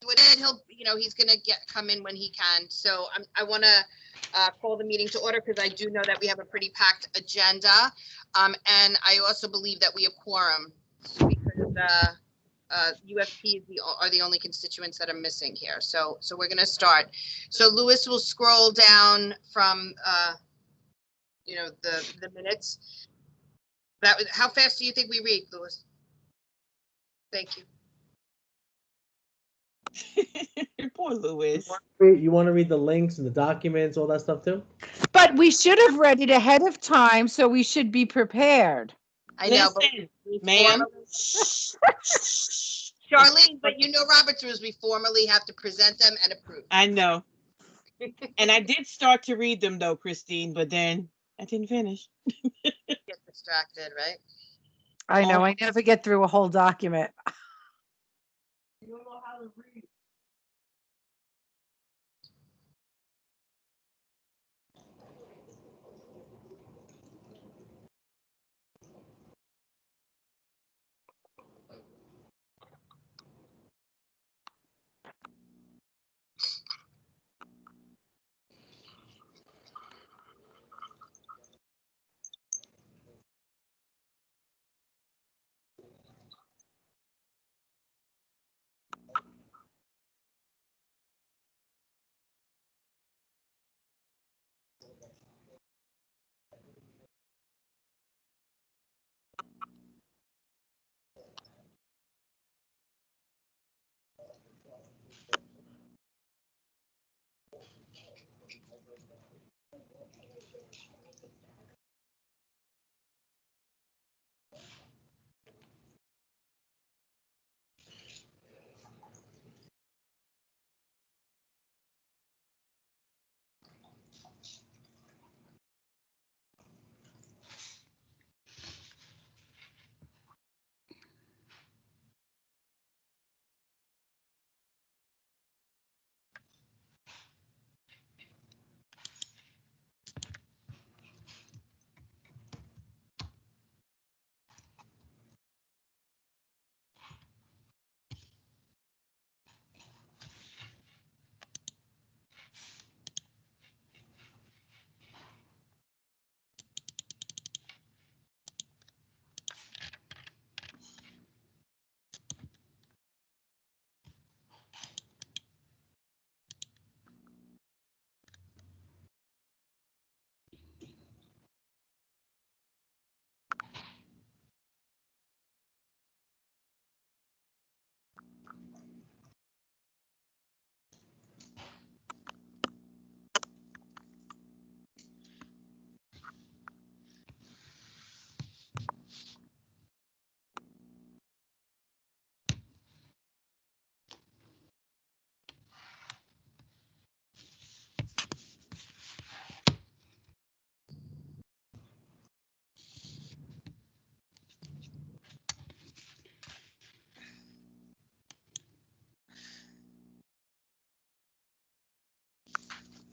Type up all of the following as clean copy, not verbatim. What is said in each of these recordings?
he'll, he's going to come in when he can. So I want to call the meeting to order because I do know that we have a pretty packed agenda. And I also believe that we have quorum because UFP are the only constituents that are missing here. So we're going to start. So Louis will scroll down from, the minutes. How fast do you think we read, Louis? Thank you. Poor Louis. You want to read the links and the documents, all that stuff too? But we should have read it ahead of time, so we should be prepared. I know, Listen, ma'am. Charlene, but Robert's rules, we formally have to present them and approve. I know. And I did start to read them though, Christine, but then I didn't finish. Get distracted, right? I know, I never get through a whole document. You don't know how to read.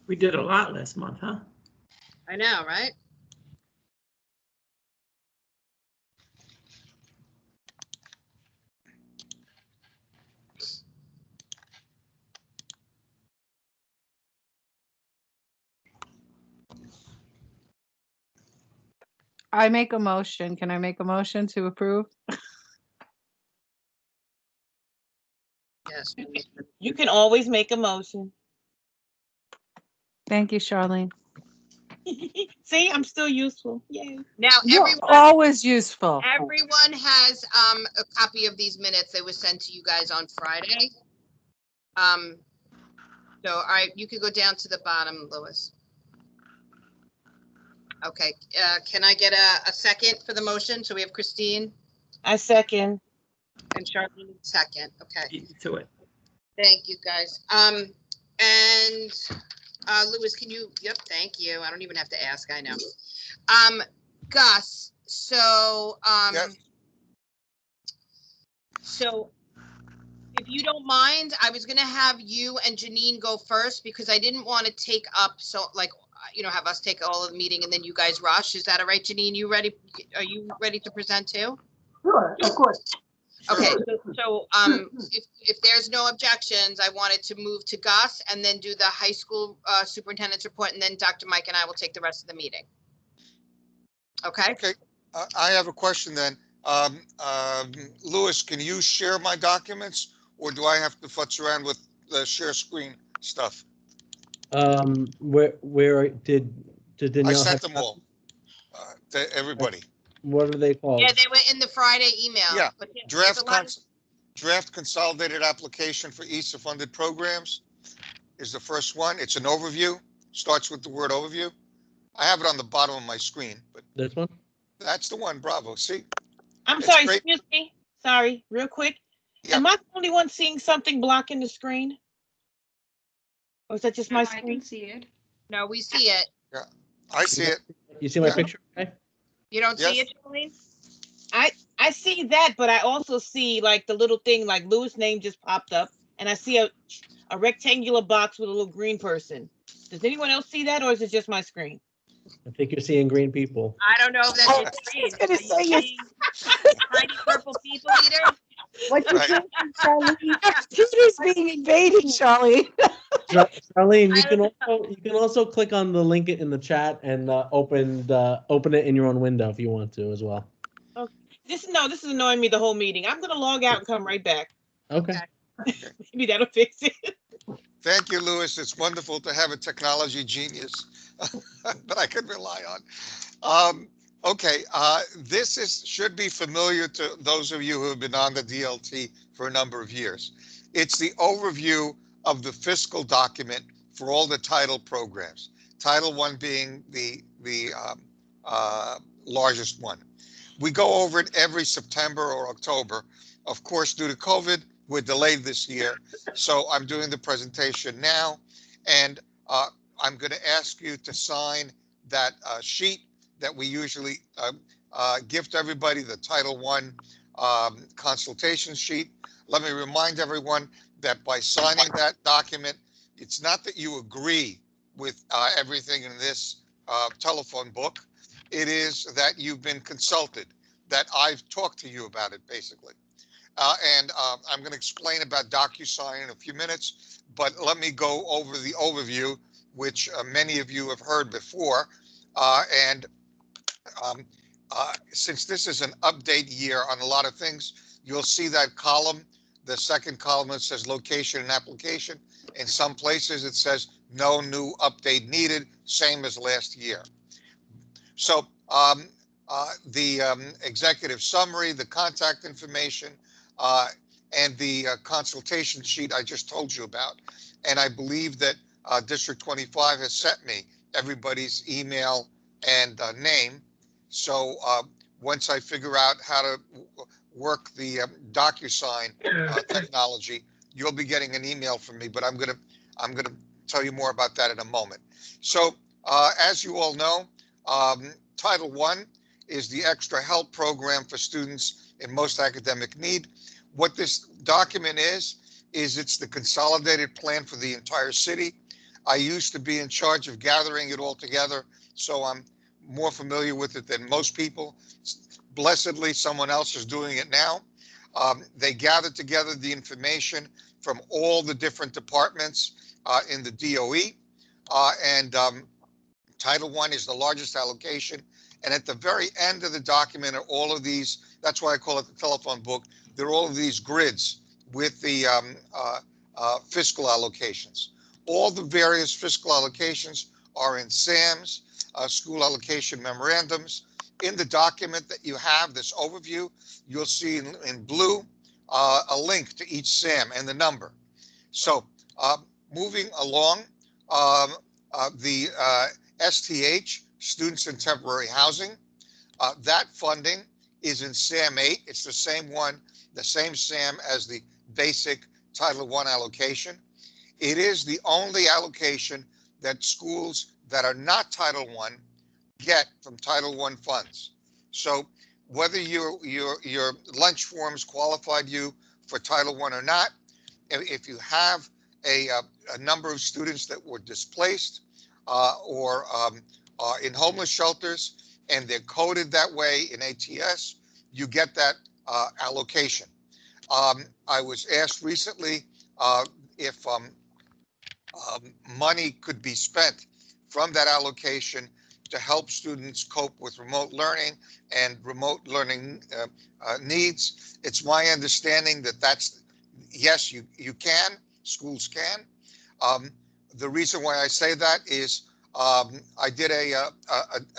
We did a lot last month, huh? I know, right? I make a motion. Can I make a motion to approve? Yes. You can always make a motion. Thank you, Charlene. See, I'm still useful. Yay. Now, You're always useful. Everyone has a copy of these minutes. They were sent to you guys on Friday. So, all right, you could go down to the bottom, Louis. Okay, can I get a second for the motion? So we have Christine. I second. And Charlene second. Okay. Beat to it. Thank you, guys. And Louis, can you? Yep. Thank you. I don't even have to ask. I know. Gus. So Yep. So if you don't mind, I was gonna have you and Janine go first because I didn't want to take up have us take all of the meeting and then you guys rush. Is that all right, Janine? You ready? Are you ready to present too? Sure, of course. Okay, so if there's no objections, I wanted to move to Gus and then do the high school superintendent's report, and then Dr. Mike and I will take the rest of the meeting. Okay? Okay, I have a question then. Louis, can you share my documents, or do I have to futz around with the share screen stuff? Where did I Danielle sent have them all to everybody. What are they called? Yeah, they were in the Friday email. Yeah, but there's a lot of- Draft consolidated application for ESSA funded programs is the first one. It's an overview, starts with the word overview. I have it on the bottom of my screen, but This one? that's the one, bravo, see? I'm It's sorry, great. excuse me. Sorry, real quick. Yeah. Am I the only one seeing something blocking the screen? Or is that just my I screen? can see it. No, we see it. I see it. You see my Yeah. picture? Okay. You don't see Yes. it, Julie? I see that, but I also see like the little thing, like Louis' name just popped up, and I see a rectangular box with a little green person. Does anyone else see that, or is it just my screen? I think you're seeing green people. I don't know if that's Oh, your I screen. was gonna Are say you you- seeing tiny purple people eater? What you Right. drinking, Charlene? Computer's being invaded, Charlene. Charlene, you can also click on the link in the chat and open it in your own window if you want to as well. This is annoying me the whole meeting. I'm gonna log out and come right back. Okay. Maybe that'll fix it. Thank you, Louis. It's wonderful to have a technology genius that I could rely on. Okay, this should be familiar to those of you who have been on the DLT for a number of years. It's the overview of the fiscal document for all the title programs. Title I being the largest one. We go over it every September or October. Of course, due to COVID, we're delayed this year. So I'm doing the presentation now, and I'm going to ask you to sign that sheet that we usually give to everybody, the Title I consultation sheet. Let me remind everyone that by signing that document, it's not that you agree with everything in this telephone book. It is that you've been consulted, that I've talked to you about it, basically. And I'm going to explain about DocuSign in a few minutes, but let me go over the overview, which many of you have heard before. Since this is an update year on a lot of things, you'll see that column, the second column, that says location and application. In some places, it says no new update needed, same as last year. So the executive summary, the contact information, and the consultation sheet I just told you about. And I believe that District 25 has sent me everybody's email and name. So once I figure out how to work the DocuSign technology, you'll be getting an email from me, but I'm gonna tell you more about that in a moment. So as you all know, Title I is the extra help program for students in most academic need. What this document is it's the consolidated plan for the entire city. I used to be in charge of gathering it all together, so I'm more familiar with it than most people. Blessedly, someone else is doing it now. They gather together the information from all the different departments in the DOE, and Title I is the largest allocation. And at the very end of the document are all of these, that's why I call it the telephone book, there are all of these grids with the fiscal allocations. All the various fiscal allocations are in SAMs, school allocation memorandums. In the document that you have, this overview, you'll see in blue a link to each SAM and the number. So moving along, the STH, Students in Temporary Housing, that funding is in SAM 8. It's the same one, the same SAM as the basic Title I allocation. It is the only allocation that schools that are not Title I get from Title I funds. So whether your lunch forms qualified you for Title I or not, if you have a number of students that were displaced or in homeless shelters and they're coded that way in ATS, you get that allocation. I was asked recently if money could be spent from that allocation to help students cope with remote learning and remote learning needs. It's my understanding that yes, you can, schools can. The reason why I say that is I did a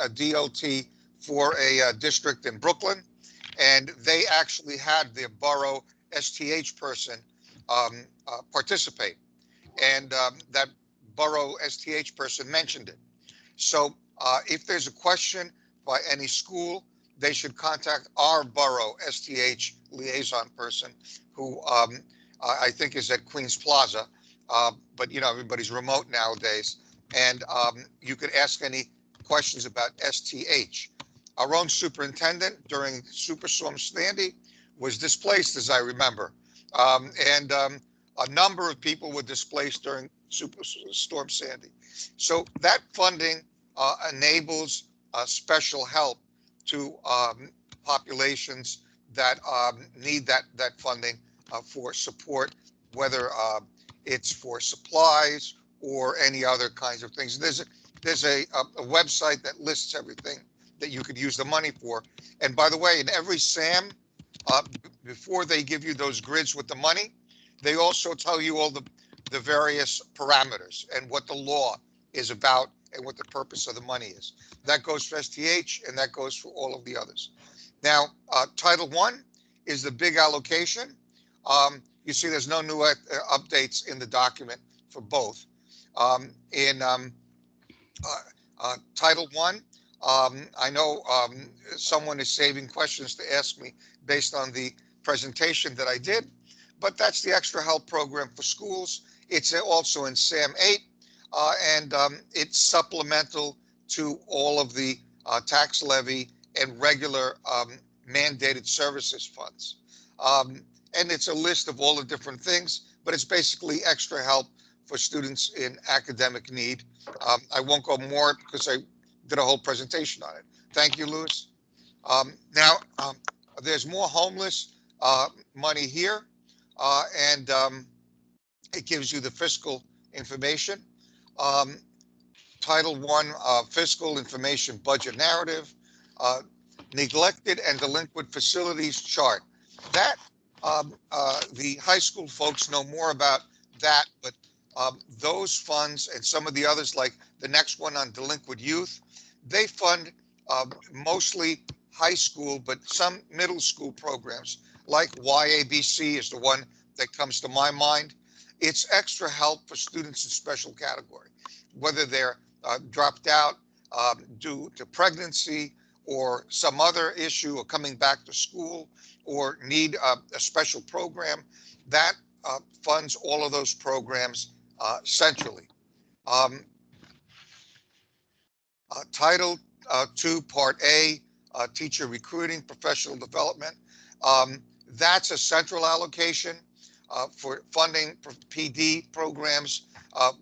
DLT for a district in Brooklyn, and they actually had their borough STH person participate. And that borough STH person mentioned it. So if there's a question by any school, they should contact our borough STH liaison person, who I think is at Queens Plaza. But you know, everybody's remote nowadays, and you could ask any questions about STH. Our own superintendent during Superstorm Sandy was displaced, as I remember, and a number of people were displaced during Superstorm Sandy. So that funding enables special help to populations that need that funding for support, whether it's for supplies or any other kinds of things. There's a website that lists everything that you could use the money for. And by the way, in every SAM, before they give you those grids with the money, they also tell you all the various parameters and what the law is about and what the purpose of the money is. That goes for STH and that goes for all of the others. Now, Title I is the big allocation. You see there's no new updates in the document for both. In Title I, I know someone is saving questions to ask me based on the presentation that I did, but that's the extra help program for schools. It's also in SAM 8, and it's supplemental to all of the tax levy and regular mandated services funds. And it's a list of all the different things, but it's basically extra help for students in academic need. I won't go more because I did a whole presentation on it. Thank you, Louis. Now, there's more homeless money here, and it gives you the fiscal information. Title I, fiscal information budget narrative, neglected and delinquent facilities chart. That the high school folks know more about that, but those funds and some of the others, like the next one on delinquent youth, they fund mostly high school, but some middle school programs, like YABC is the one that comes to my mind. It's extra help for students in special category, whether they're dropped out due to pregnancy or some other issue, or coming back to school, or need a special program. That funds all of those programs centrally. Title II, Part A, teacher recruiting, professional development. That's a central allocation for funding for PD programs.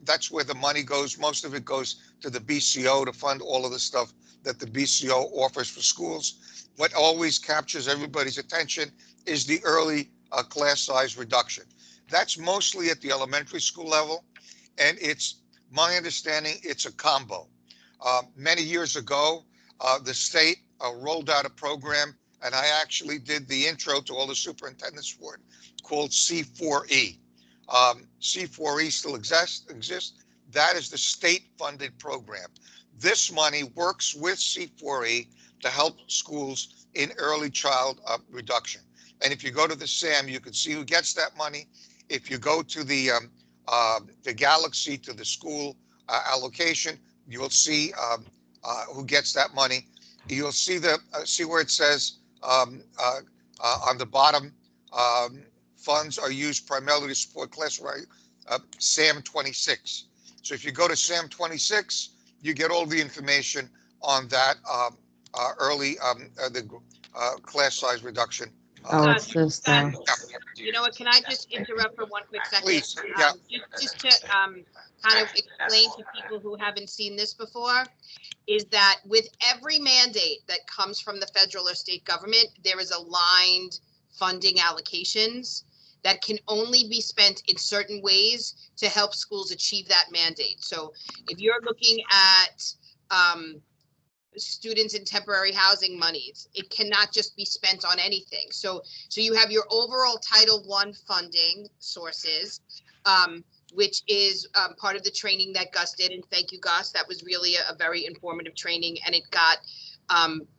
That's where the money goes. Most of it goes to the BCO to fund all of the stuff that the BCO offers for schools. What always captures everybody's attention is the early class size reduction. That's mostly at the elementary school level, and it's my understanding it's a combo. Many years ago, the state rolled out a program, and I actually did the intro to all the superintendents for it, called C4E. C4E still exists. That is the state-funded program. This money works with C4E to help schools in early child reduction. And if you go to the SAM, you can see who gets that money. If you go to the Galaxy, to the school allocation, you will see who gets that money. You'll see see where it says on the bottom, funds are used primarily to support class-wide SAM 26. So if you go to SAM 26, you get all the information on that early the class size reduction. Oh, it's this though. You know what, can I just interrupt for one quick second? Please, yeah. Just to kind of explain to people who haven't seen this before, is that with every mandate that comes from the federal or state government, there is aligned funding allocations that can only be spent in certain ways to help schools achieve that mandate. So if you're looking at students in temporary housing monies, it cannot just be spent on anything. So you have your overall Title I funding sources, which is part of the training that Gus did. And thank you, Gus. That was really a very informative training, and it got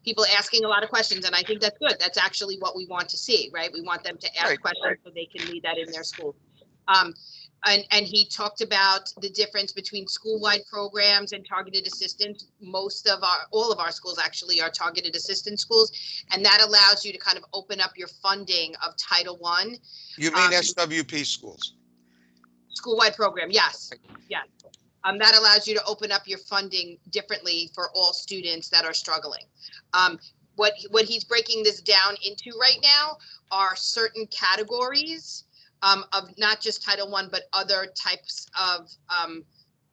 people asking a lot of questions, and I think that's good. That's actually what we want to see, right? We want them to ask Right. questions so they can lead that in their school. And he talked about the difference between school-wide programs and targeted assistance. All of our schools actually are targeted assistance schools, and that allows you to kind of open up your funding of Title I. You mean SWP schools? School-wide program, yes, yes. That allows you to open up your funding differently for all students that are struggling. What he's breaking this down into right now are certain categories of not just Title I, but other types of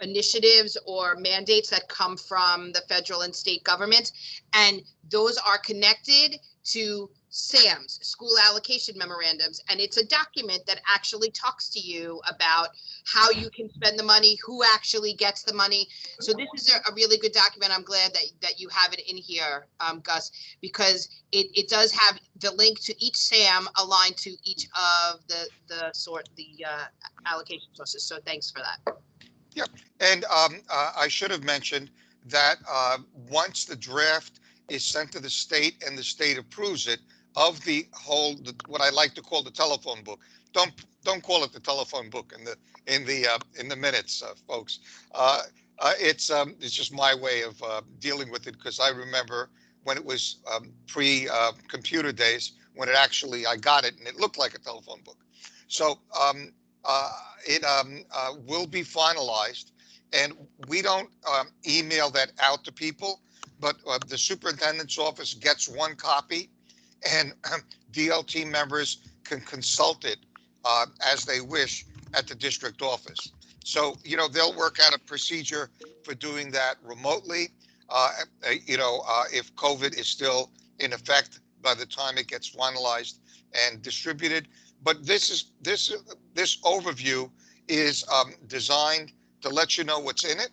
initiatives or mandates that come from the federal and state governments. And those are connected to SAMs, school allocation memorandums. And it's a document that actually talks to you about how you can spend the money, who actually gets the money. So this is a really good document. I'm glad that you have it in here, Gus, because it does have the link to each SAM aligned to each of the allocation sources. So thanks for that. Yep. And I should have mentioned that once the draft is sent to the state and the state approves it, of the whole, what I like to call the telephone book. Don't call it the telephone book in the minutes, folks. It's just my way of dealing with it, because I remember when it was pre-computer days, when I got it and it looked like a telephone book. So it will be finalized, and we don't email that out to people, but the superintendent's office gets one copy, and DLT members can consult it as they wish at the district office. So, they'll work out a procedure for doing that remotely, if COVID is still in effect by the time it gets finalized and distributed. But this overview is designed to let you know what's in it,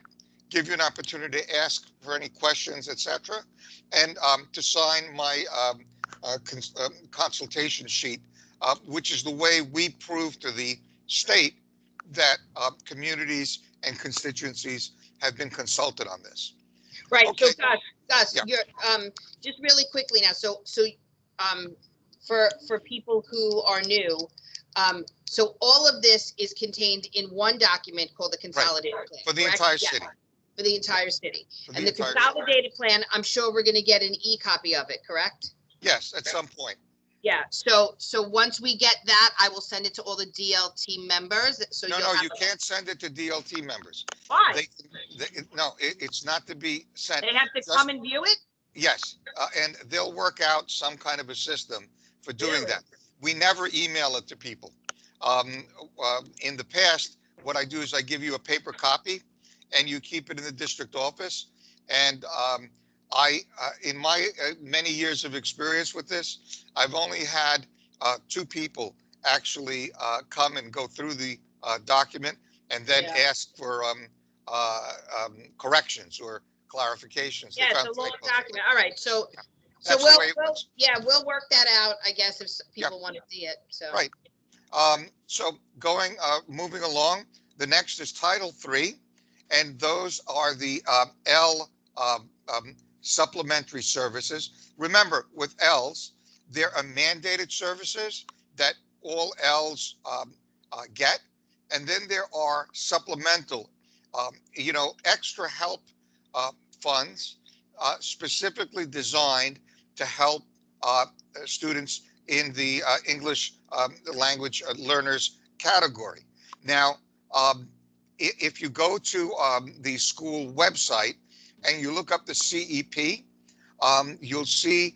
give you an opportunity to ask for any questions, etc., and to sign my consultation sheet, which is the way we prove to the state that communities and constituencies have been consulted on this. Right. Okay. So Gus, Yeah. you're just really quickly now. So for people who are new, so all of this is contained in one document called the consolidated plan. For the correct? entire Yeah, city. for the entire city. For And the entire consolidated plan, I'm sure we're going to get an e-copy of it, correct? Yes, at some point. Yeah. So once we get that, I will send it to all the DLT members. So No, you'll have you can't send it to DLT members. Why? It's not to be sent. They have to Just- come and view it? Yes, and they'll work out some kind of a system for doing Really? that. We never email it to people. In the past, what I do is I give you a paper copy, and you keep it in the district office. And in my many years of experience with this, I've only had 2 people actually come and go through the document and then ask for corrections or clarifications. They Yeah, found it's a long typos. document. All right. So That's the way it works. we'll work that out, I guess, if people want to see it. So Right. So moving along, the next is Title III, and those are the L supplementary services. Remember, with Ls, there are mandated services that all Ls get, and then there are supplemental, extra help funds specifically designed to help students in the English language learners category. Now, if you go to the school website and you look up the CEP, you'll see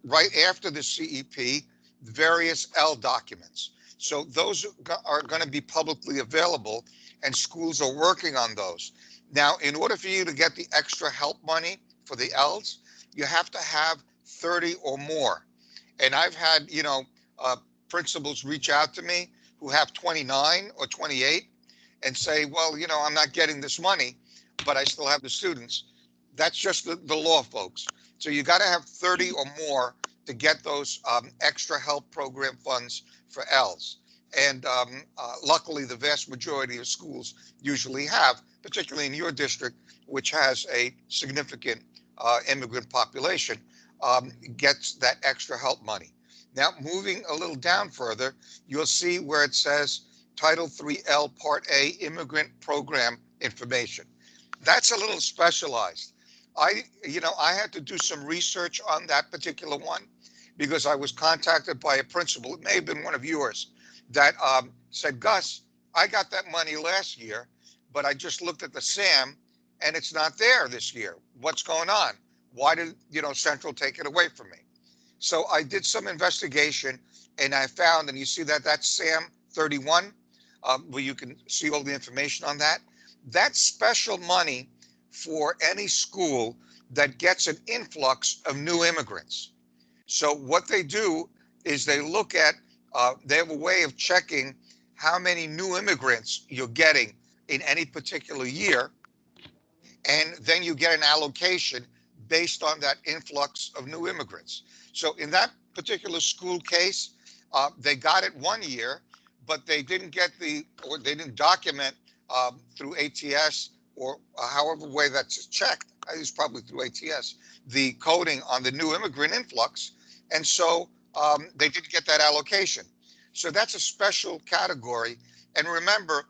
right after the CEP, various L documents. So those are going to be publicly available, and schools are working on those. Now, in order for you to get the extra help money for the Ls, you have to have 30 or more. And I've had, principals reach out to me who have 29 or 28 and say, well, you know, I'm not getting this money, but I still have the students. That's just the law, folks. So you got to have 30 or more to get those extra help program funds for Ls. And luckily, the vast majority of schools usually have, particularly in your district, which has a significant immigrant population, gets that extra help money. Now, moving a little down further, you'll see where it says Title III-L Part A Immigrant Program Information. That's a little specialized. I had to do some research on that particular one because I was contacted by a principal, it may have been one of yours, that said, Gus, I got that money last year, but I just looked at the SAM and it's not there this year. What's going on? Why did, Central take it away from me? So I did some investigation and I found, and you see that's SAM 31, where you can see all the information on that. That's special money for any school that gets an influx of new immigrants. So what they do is they look at, they have a way of checking how many new immigrants you're getting in any particular year. And then you get an allocation based on that influx of new immigrants. So in that particular school case, they got it one year, but they didn't get or they didn't document through ATS or however way that's checked. It's probably through ATS, the coding on the new immigrant influx. And so they didn't get that allocation. So that's a special category. And remember,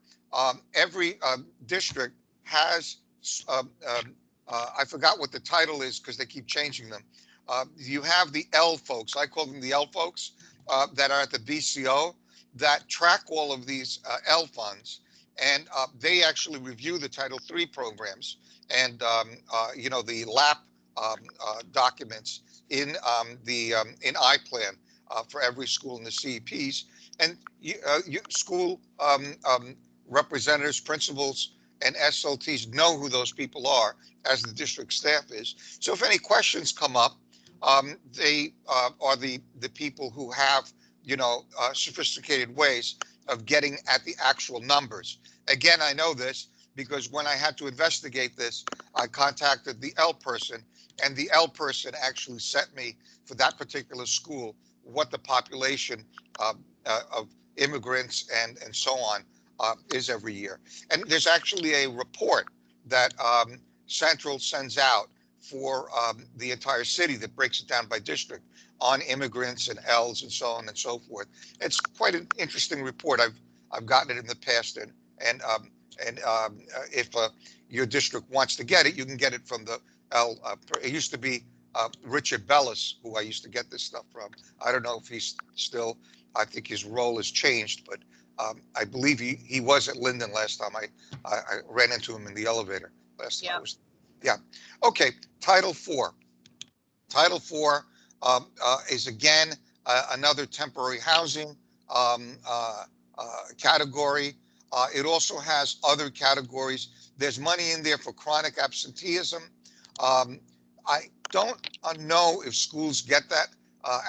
every district has, I forgot what the title is because they keep changing them. You have the L folks, I call them the L folks, that are at the BCO that track all of these L funds. And they actually review the Title III programs and, the LAP documents in in iPlan for every school in the CEPs. And school representatives, principals, and SLTs know who those people are, as the district staff is. So if any questions come up, they are the people who have, sophisticated ways of getting at the actual numbers. Again, I know this because when I had to investigate this, I contacted the L person, and the L person actually sent me for that particular school what the population of immigrants and so on is every year. And there's actually a report that Central sends out for the entire city that breaks it down by district on immigrants and Ls and so on and so forth. It's quite an interesting report. I've gotten it in the past, and if your district wants to get it, you can get it from the L. It used to be Richard Bellis, who I used to get this stuff from. I don't know if he's still. I think his role has changed, but I believe he was at Linden last time. I ran into him in the elevator last time. Yeah. Okay. Title IV. Title IV is again another temporary housing category. It also has other categories. There's money in there for chronic absenteeism. I don't know if schools get that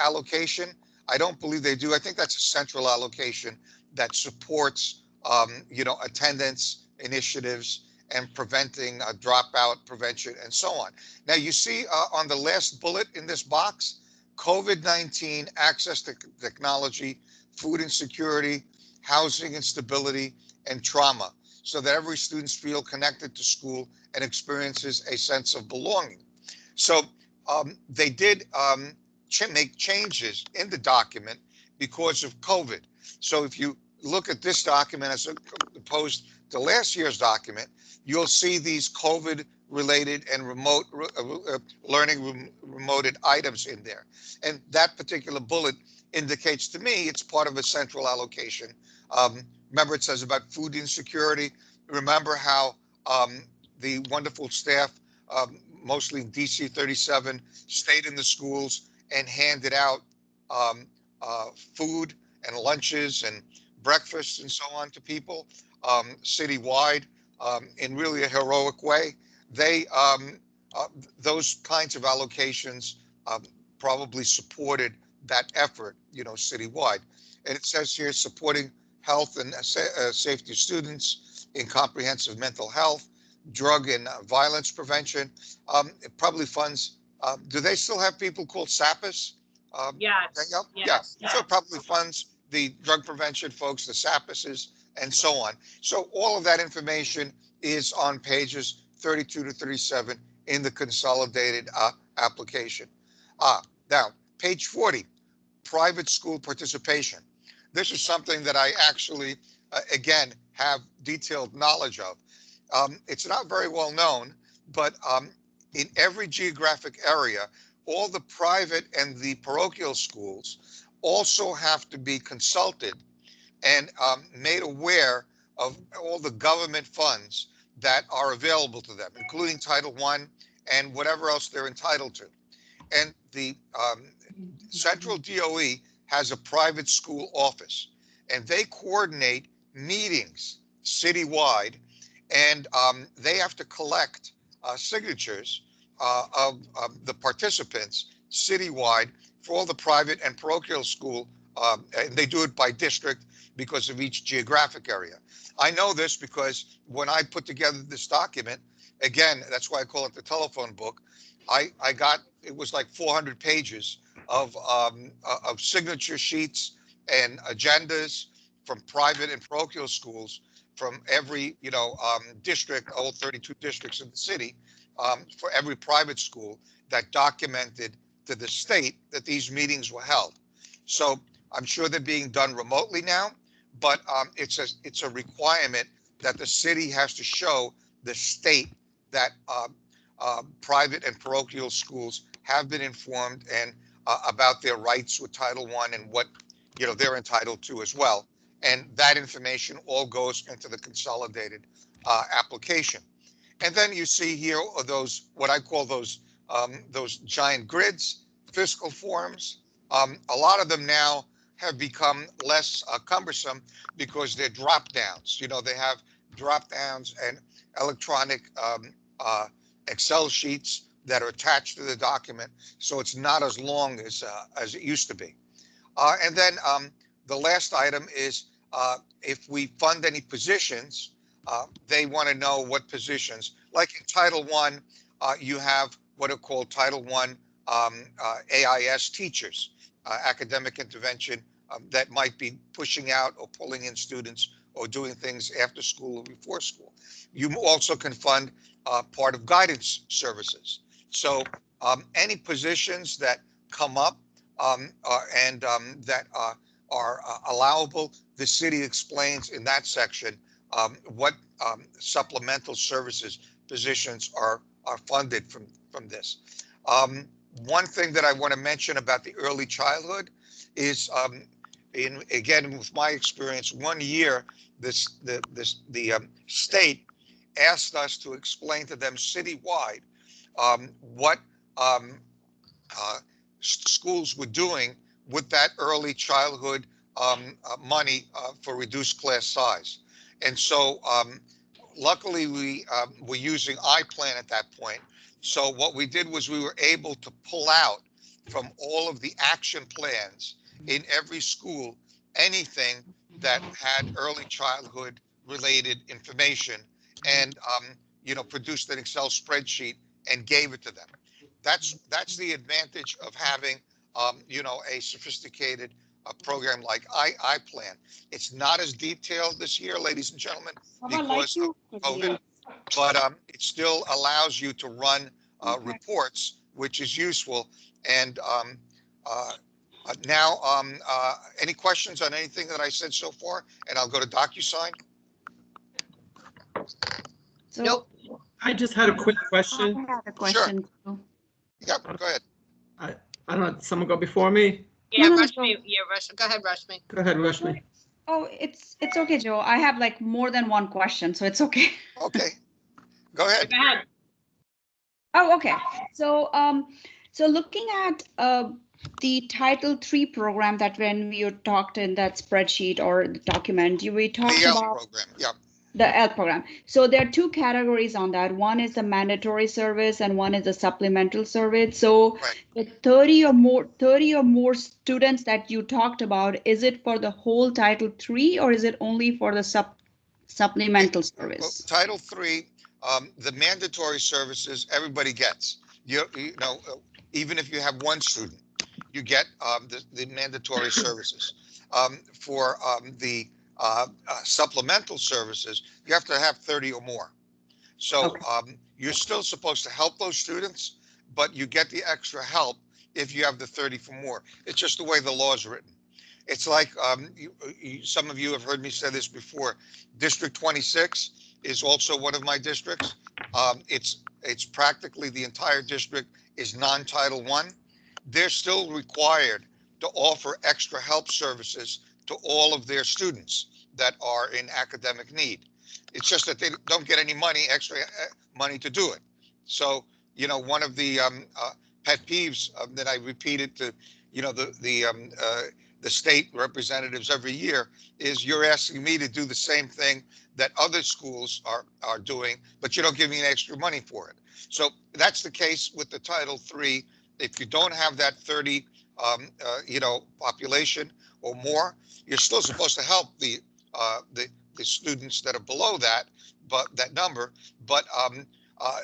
allocation. I don't believe they do. I think that's a central allocation that supports, attendance initiatives and preventing dropout prevention and so on. Now, you see on the last bullet in this box, COVID-19, access to technology, food insecurity, housing instability, and trauma, so that every student feels connected to school and experiences a sense of belonging. So they did make changes in the document because of COVID. So if you look at this document as opposed to last year's document, you'll see these COVID-related and remote learning remoted items in there. And that particular bullet indicates to me it's part of a central allocation. Remember, it says about food insecurity. Remember how the wonderful staff, mostly DC 37, stayed in the schools and handed out food and lunches and breakfasts and so on to people citywide in really a heroic way. They those kinds of allocations probably supported that effort, citywide. And it says here, supporting health and safety of students in comprehensive mental health, drug and violence prevention. It probably funds, do they still have people called SAPPers? Yes, Danielle? yes, Yeah, so it probably funds the drug prevention folks, the SAPPers, and so on. So all of that information is on pages 32 to 37 in the consolidated application. Now, page 40, private school participation. This is something that I actually, again, have detailed knowledge of. It's not very well known, but in every geographic area, all the private and the parochial schools also have to be consulted and made aware of all the government funds that are available to them, including Title I and whatever else they're entitled to. And the Central DOE has a private school office, and they coordinate meetings citywide, and they have to collect signatures of the participants citywide for all the private and parochial school, and they do it by district because of each geographic area. I know this because when I put together this document, again, that's why I call it the telephone book, I got, it was like 400 pages of signature sheets and agendas from private and parochial schools from every, district, all 32 districts in the city, for every private school that documented to the state that these meetings were held. So I'm sure they're being done remotely now, but it's a requirement that the city has to show the state that private and parochial schools have been informed and about their rights with Title I and what they're entitled to as well. And that information all goes into the consolidated application. And then you see here those, what I call those giant grids, fiscal forms. A lot of them now have become less cumbersome because they're drop downs. They have drop downs and electronic Excel sheets that are attached to the document, so it's not as long as it used to be. And then the last item is if we fund any positions, they want to know what positions. Like in Title I, you have what are called Title I AIS teachers, academic intervention, that might be pushing out or pulling in students or doing things after school or before school. You also can fund part of guidance services. So any positions that come up and that are allowable, the city explains in that section what supplemental services positions are funded from this. One thing that I want to mention about the early childhood is, again, with my experience, 1 year, the state asked us to explain to them citywide what schools were doing with that early childhood money for reduced class size. And so luckily we were using iPlan at that point. So what we did was we were able to pull out from all of the action plans in every school anything that had early childhood related information, and produced an Excel spreadsheet and gave it to them. That's the advantage of having a sophisticated program like iPlan. It's not as detailed this year, ladies and gentlemen, because of COVID, but it still allows you to run reports, which is useful. And now, any questions on anything that I said so far? And I'll go to DocuSign. So Nope. I just had a quick question. I have a question. Too. Yep, go ahead. I don't know, did someone go before me? Yeah, No, no, Rashmi, go ahead, Rashmi. Go ahead, Rashmi. Oh, it's okay, Joe. I have like more than one question, so it's okay. Okay, go ahead. Go ahead. Oh, okay. So so looking at the Title III program that when you talked in that spreadsheet or the document, we talked The about program, yeah. The health program. So there are two categories on that. One is the mandatory service and one is the supplemental service. So Right. the 30 or more students that you talked about, is it for the whole Title III or is it only for the supplemental Well, service? Title III, the mandatory services, everybody gets. You know, even if you have one student, you get the mandatory services. For the supplemental services, you have to have 30 or more. So Okay. you're still supposed to help those students, but you get the extra help if you have the 30 for more. It's just the way the law is written. It's like some of you have heard me say this before. District 26 is also one of my districts. It's practically the entire district is non-Title I. They're still required to offer extra help services to all of their students that are in academic need. It's just that they don't get any extra money to do it. So, you know, one of the pet peeves that I repeated to, you know, the state representatives every year is you're asking me to do the same thing that other schools are doing, but you don't give me any extra money for it. So that's the case with the Title III. If you don't have that 30, you know, population or more, you're still supposed to help the students that are below that, but that number. But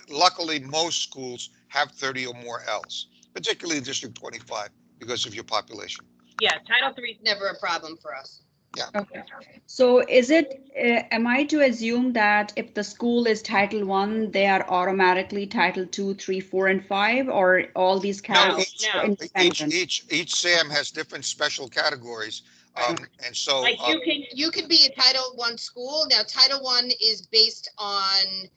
luckily, most schools have 30 or more Ls, particularly in District 25 because of your population. Yeah, Title III is never a problem for us. Yeah. Okay. So is it, am I to assume that if the school is Title I, they are automatically Title II, III, IV, and V, or all these categories no. are independent? Each SAM has different special categories. And so Like you can be a Title I school. Now, Title I is based on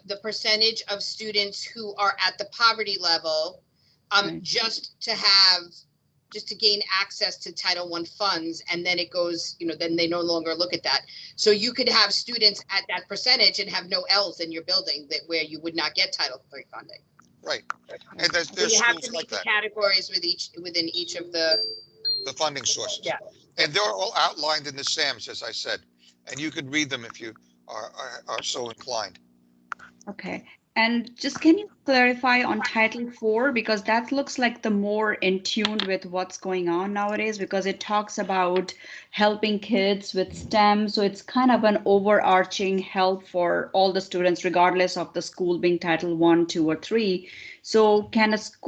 the percentage of students who are at the poverty level, Right. just to gain access to Title I funds, and then it goes, you know, then they no longer look at that. So you could have students at that percentage and have no Ls in your building that where you would not get Title III funding. right. And there's So you have schools to like meet the that, categories within each of the. the funding sources. Yeah. And they're all outlined in the SAMs, as I said, and you could read them if you are so inclined. Okay. And just can you clarify on Title IV, because that looks like the more in tune with what's going on nowadays, because it talks about helping kids with STEM. So it's kind of an overarching help for all the students, regardless of the school being Title I, II, or III. So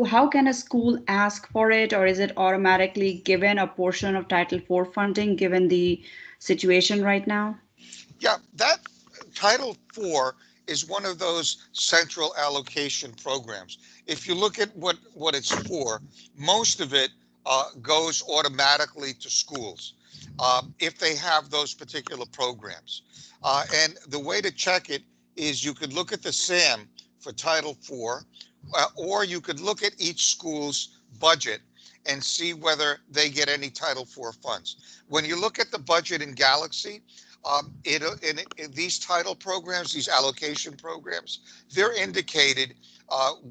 how can a school ask for it, or is it automatically given a portion of Title IV funding given the situation right now? Yeah, that Title IV is one of those central allocation programs. If you look at what it's for, most of it goes automatically to schools if they have those particular programs. And the way to check it is you could look at the SAM for Title IV, or you could look at each school's budget and see whether they get any Title IV funds. When you look at the budget in Galaxy, in these title programs, these allocation programs, they're indicated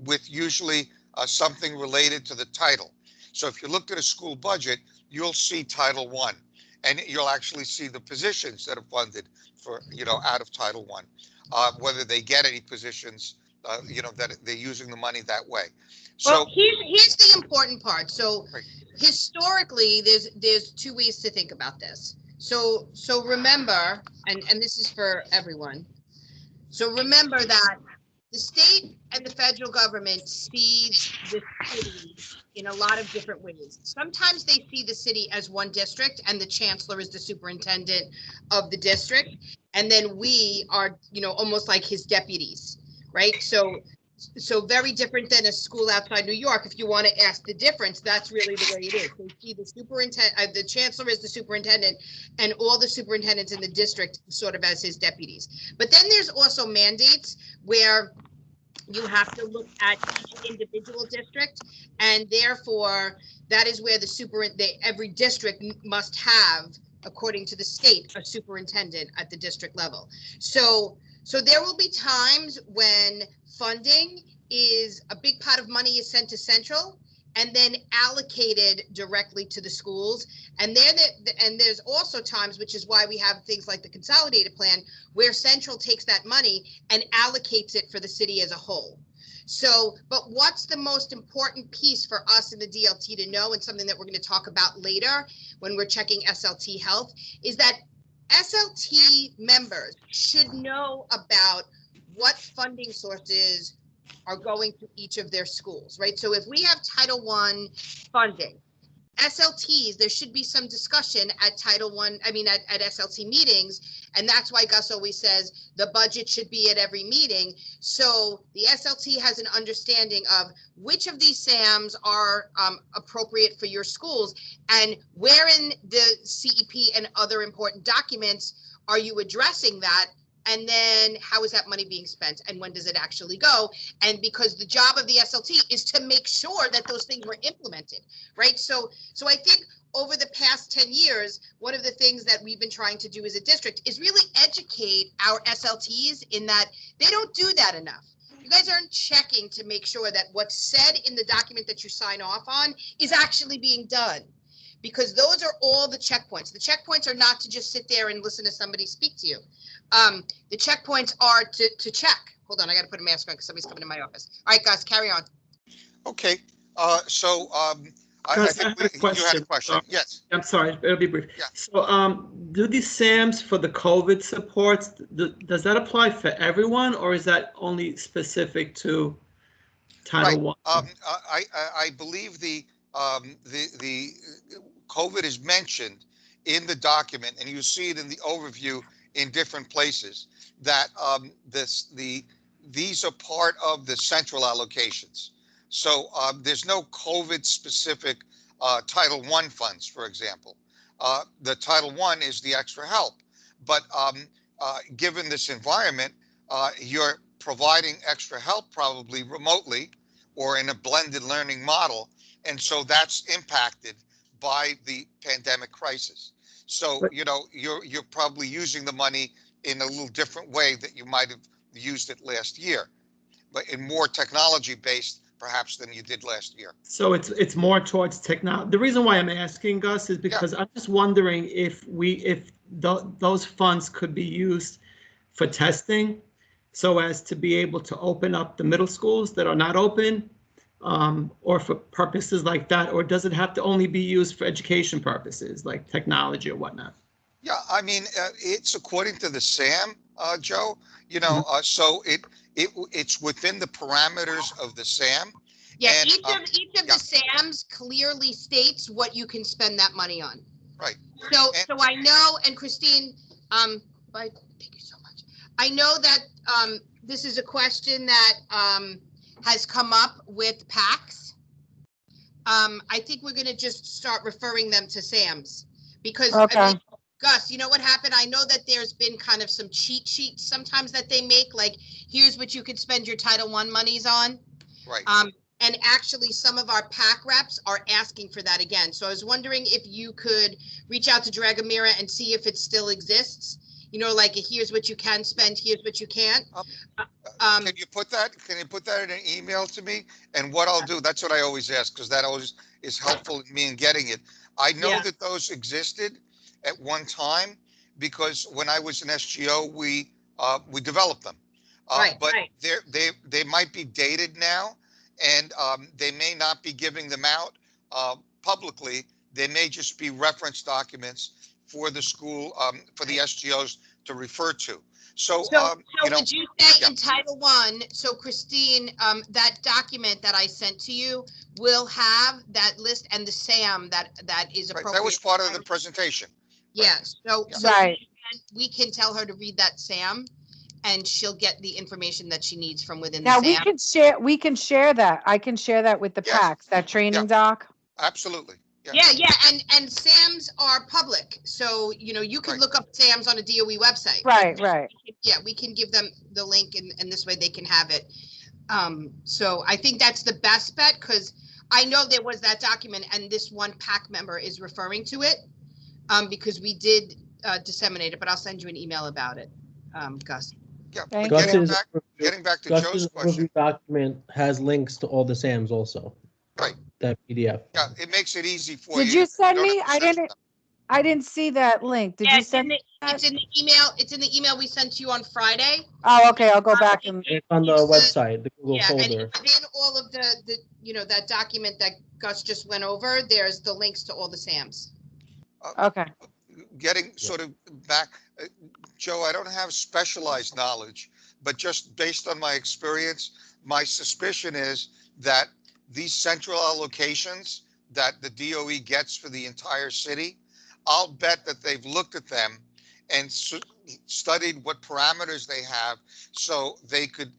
with usually something related to the title. So if you looked at a school budget, you'll see Title I, and you'll actually see the positions that are funded for, you know, out of Title I, whether they get any positions, you know, that they're using the money that way. So Well, here's the important part. So Right. historically, there's two ways to think about this. So remember, and this is for everyone. So remember that the state and the federal government sees the city in a lot of different ways. Sometimes they see the city as one district and the chancellor is the superintendent of the district. And then we are, you know, almost like his deputies, right? So very different than a school outside New York. If you want to ask the difference, that's really the way it is. They see the superintendent, the chancellor is the superintendent, and all the superintendents in the district sort of as his deputies. But then there's also mandates where you have to look at each individual district, and therefore that is where every district must have, according to the state, a superintendent at the district level. So there will be times when funding is a big pot of money is sent to central, and then allocated directly to the schools. And there's also times, which is why we have things like the consolidated plan, where Central takes that money and allocates it for the city as a whole. So, but what's the most important piece for us in the DLT to know, and something that we're going to talk about later when we're checking SLT Health, is that SLT members should know about what funding sources are going to each of their schools, right? So if we have Title I funding, SLTs, there should be some discussion at at SLT meetings. And that's why Gus always says the budget should be at every meeting. So the SLT has an understanding of which of these SAMs are appropriate for your schools, and where in the CEP and other important documents are you addressing that? And then how is that money being spent, and when does it actually go? And because the job of the SLT is to make sure that those things were implemented, right? So I think over the past 10 years, one of the things that we've been trying to do as a district is really educate our SLTs in that they don't do that enough. You guys aren't checking to make sure that what's said in the document that you sign off on is actually being done. Because those are all the checkpoints. The checkpoints are not to just sit there and listen to somebody speak to you. The checkpoints are to check. Hold on, I got to put a mask on because somebody's coming to my office. All right, guys, carry on. Okay, so I Gus, think I had a you had a question. Yes. I'm sorry, it'll be brief. Yeah. So, do these SAMs for the COVID supports, does that apply for everyone, or is that only specific to Title I? I believe the COVID is mentioned in the document, and you see it in the overview in different places, that these are part of the central allocations. So there's no COVID specific Title I funds, for example. The Title I is the extra help, but given this environment, you're providing extra help probably remotely or in a blended learning model. And so that's impacted by the pandemic crisis. So, But, you know, you're probably using the money in a little different way that you might have used it last year, but in more technology based perhaps than you did last year. So it's more towards technology. The reason why I'm asking, Gus, is because I'm just wondering if those funds could be used for testing so as to be able to open up the middle schools that are not open, or for purposes like that, or does it have to only be used for education purposes like technology or whatnot? Yeah, I mean, it's according to the SAM, Joe, you know, so it's within the parameters of the SAM. Yeah, And, each of the SAMs clearly states what you can spend that money on. Right. So And- so I know, and Christine, thank you so much. I know that this is a question that has come up with PACs. I think we're going to just start referring them to SAMs because Okay. I mean, Gus, you know what happened? I know that there's been kind of some cheat sheets sometimes that they make, like, here's what you could spend your Title I monies on. Right. And actually some of our PAC reps are asking for that again. So I was wondering if you could reach out to Dragomira and see if it still exists. You know, like, here's what you can spend, here's what you can't. Can you put that in an email to me? And what I'll do, that's what I always ask, because that always is helpful in me in getting it. I know Yeah. that those existed at one time because when I was in SGO, we developed them. Right, But right. they might be dated now, and they may not be giving them out publicly. They may just be reference documents for the school, for the SGOs to refer to. So, you know, would you say yeah. in Title I, so Christine, that document that I sent to you will have that list and the SAM that is right, appropriate? that was part of the presentation. Yeah, so Right. we can tell her to read that SAM and she'll get the information that she needs from within Now the we SAM. can share that. I can share that with the Yes. PACs, that training Yeah. doc. Absolutely. Yeah, and SAMs are public, so, you know, you can Right. look up SAMs on a DOE website. Right, right. Yeah, we can give them the link and this way they can have it. So I think that's the best bet, because I know there was that document and this one PAC member is referring to it, because we did disseminate it, but I'll send you an email about it, Gus. Yeah. Thank But you. getting back to Gus's Joe's question. overview document has links to all the SAMs also. Right. that PDF. Yeah, it makes it easy for Did you. you send don't me? have to search them. I didn't see that link. Did Yeah, you it's in send the, that? it's in the email. It's in the email we sent to you on Friday. Oh, okay, I'll go back and, It's on the It's the- website, the Google Yeah, and folder. in all of the, that document that Gus just went over, there's the links to all the SAMs. okay. Getting sort of back, Joe, I don't have specialized knowledge, but just based on my experience, my suspicion is that these central allocations that the DOE gets for the entire city, I'll bet that they've looked at them and studied what parameters they have so they could,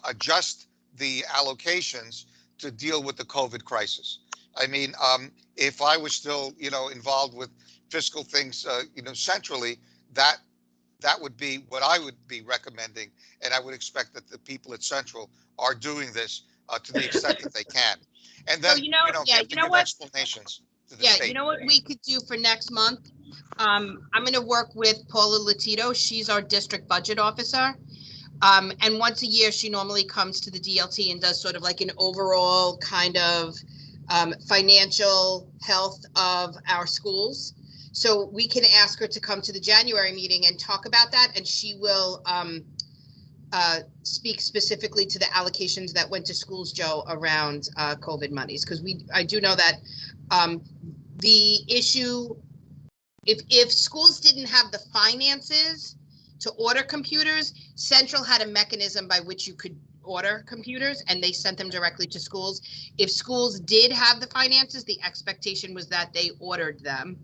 adjust the allocations to deal with the COVID crisis. I mean, if I was still, involved with fiscal things, centrally, that would be what I would be recommending. And I would expect that the people at Central are doing this to the extent that they can. And then, So, they yeah, have to you know give what? explanations to the Yeah, state. you know what we could do for next month? I'm going to work with Paula Latito. She's our district budget officer. And once a year, she normally comes to the DLT and does sort of like an overall kind of financial health of our schools. So we can ask her to come to the January meeting and talk about that, and she will speak specifically to the allocations that went to schools, Joe, around COVID monies, because I do know that the issue, if schools didn't have the finances to order computers, Central had a mechanism by which you could order computers, and they sent them directly to schools. If schools did have the finances, the expectation was that they ordered them.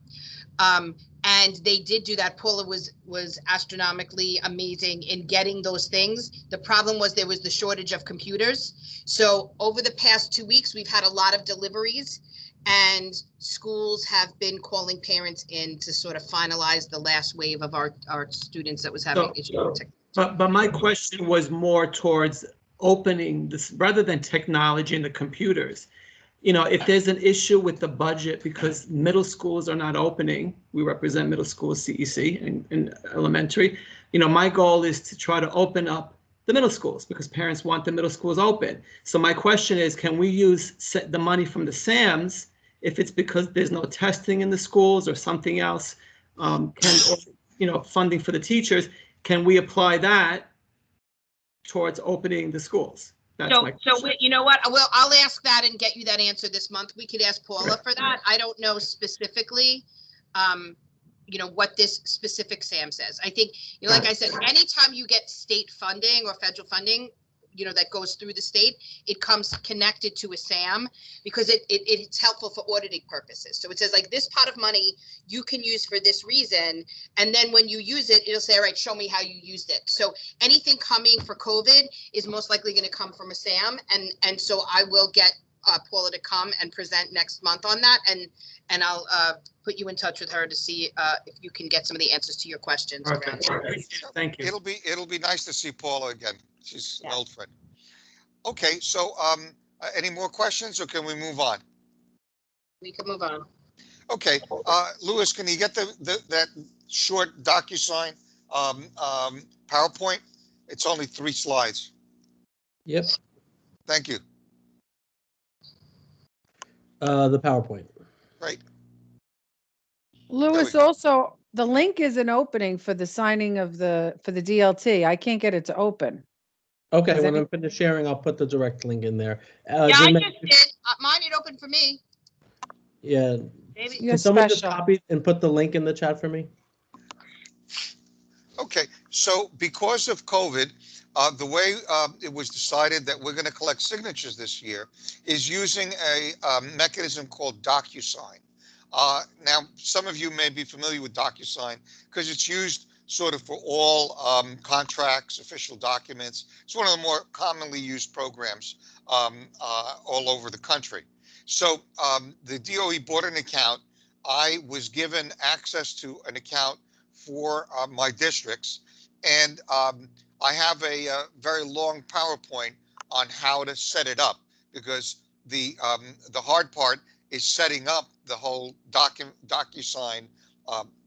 And they did do that. Paula was astronomically amazing in getting those things. The problem was there was the shortage of computers. So over the past 2 weeks, we've had a lot of deliveries, and schools have been calling parents in to sort of finalize the last wave of our students that was having issues with technology. But my question was more towards opening this, rather than technology and the computers. If there's an issue with the budget because middle schools are not opening, we represent middle schools, CEC, and elementary. My goal is to try to open up the middle schools because parents want the middle schools open. So my question is, can we use the money from the SAMs if it's because there's no testing in the schools or something else? Funding for the teachers, can we apply that towards opening the schools? You know what? I'll ask that and get you that answer this month. We could ask Paula for that. I don't know specifically, what this specific SAM says. I think, like I said, anytime you get state funding or federal funding, that goes through the state, it comes connected to a SAM because it's helpful for auditing purposes. So it says like this pot of money you can use for this reason. And then when you use it, it'll say, all right, show me how you used it. So anything coming for COVID is most likely going to come from a SAM. And so I will get Paula to come and present next month on that. And I'll put you in touch with her to see if you can get some of the answers to your questions. Okay. Thank you. It'll be nice to see Paula again. She's Yeah. an old friend. Okay, so any more questions or can we move on? We can move on. Okay, Louis, can you get that short DocuSign PowerPoint? It's only 3 slides. Yep, Thank you. the PowerPoint. Great. Louis, also, the link isn't opening for the signing for the DLT. I can't get it to open. Okay, Does when any- I'm finished sharing, I'll put the direct link in there. Yeah, I just did. Mine it opened for me. Yeah, Maybe. You're can someone just special. copy and put the link in the chat for me? Okay, so because of COVID, the way it was decided that we're going to collect signatures this year is using a mechanism called DocuSign. Now, some of you may be familiar with DocuSign because it's used sort of for all contracts, official documents. It's one of the more commonly used programs all over the country. So the DOE bought an account. I was given access to an account for my districts, and I have a very long PowerPoint on how to set it up because the hard part is setting up the whole DocuSign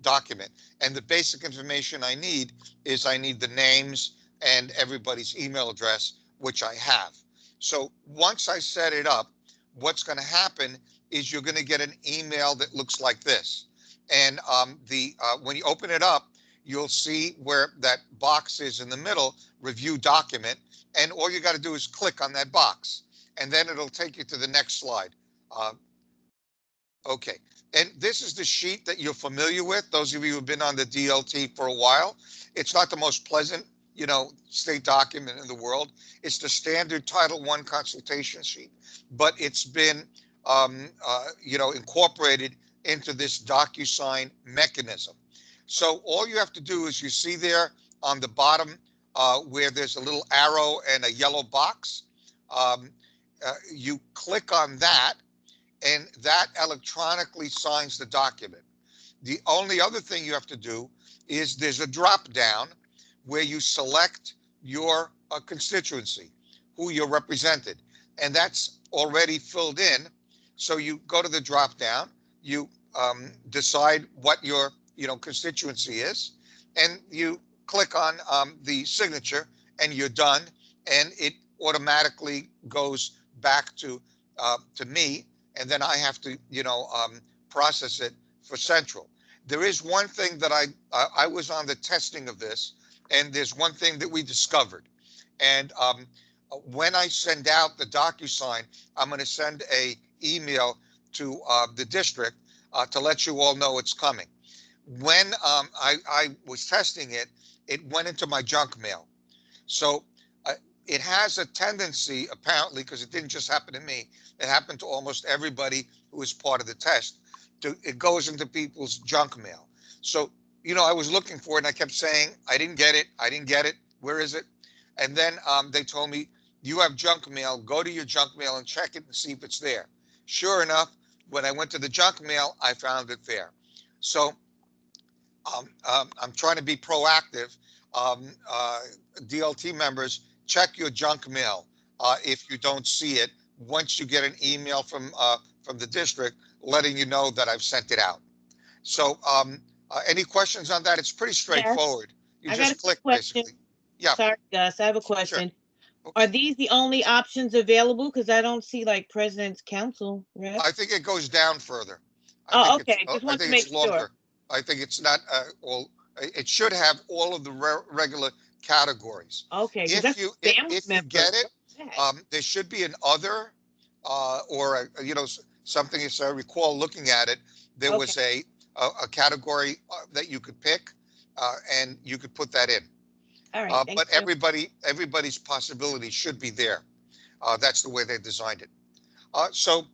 document. And the basic information I need is I need the names and everybody's email address, which I have. So once I set it up, what's going to happen is you're going to get an email that looks like this. And when you open it up, you'll see where that box is in the middle, review document. And all you got to do is click on that box. And then it'll take you to the next slide. Okay. And this is the sheet that you're familiar with. Those of you who've been on the DLT for a while, it's not the most pleasant, state document in the world. It's the standard Title I consultation sheet, but it's been, incorporated into this DocuSign mechanism. So all you have to do is you see there on the bottom where there's a little arrow and a yellow box. You click on that, and that electronically signs the document. The only other thing you have to do is there's a drop down where you select your constituency, who you're represented, and that's already filled in. So you go to the drop down, you decide what your constituency is, and you click on the signature, and you're done, and it automatically goes back to me, and then I have to process it for Central. There is one thing that I was on the testing of this, and there's one thing that we discovered. And when I send out the DocuSign, I'm going to send a email to the district to let you all know it's coming. When I was testing it, it went into my junk mail. So it has a tendency, apparently, because it didn't just happen to me, it happened to almost everybody who was part of the test. It goes into people's junk mail. So, I was looking for it, and I kept saying, I didn't get it. Where is it? And then they told me, you have junk mail. Go to your junk mail and check it and see if it's there. Sure enough, when I went to the junk mail, I found it there. So I'm trying to be proactive. DLT members, check your junk mail if you don't see it once you get an email from the district letting you know that I've sent it out. So any questions on that? It's pretty straightforward. You I just got a click question. basically. Yeah. Sorry, Gus, I have a question. Okay. Are these the only options available? Because I don't see like President's Council rep. I think it goes down further. Oh, okay. Just want to make sure. I think it's not it should have all of the regular categories. Okay. If you get it, there should be an other or something. As I recall looking at it, there was a category that you could pick and you could put that in. All right. But everybody's possibility should be there. That's the way they designed it. So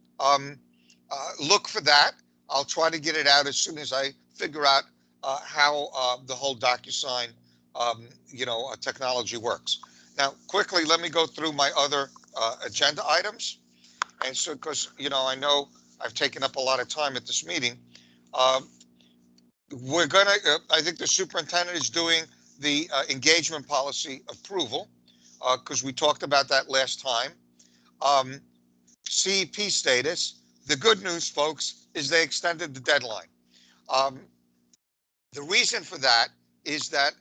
look for that. I'll try to get it out as soon as I figure out how the whole DocuSign, technology works. Now, quickly, let me go through my other agenda items. And so, because, I know I've taken up a lot of time at this meeting. We're going to, I think the superintendent is doing the engagement policy approval because we talked about that last time. CEP status, the good news, folks, is they extended the deadline. The reason for that is that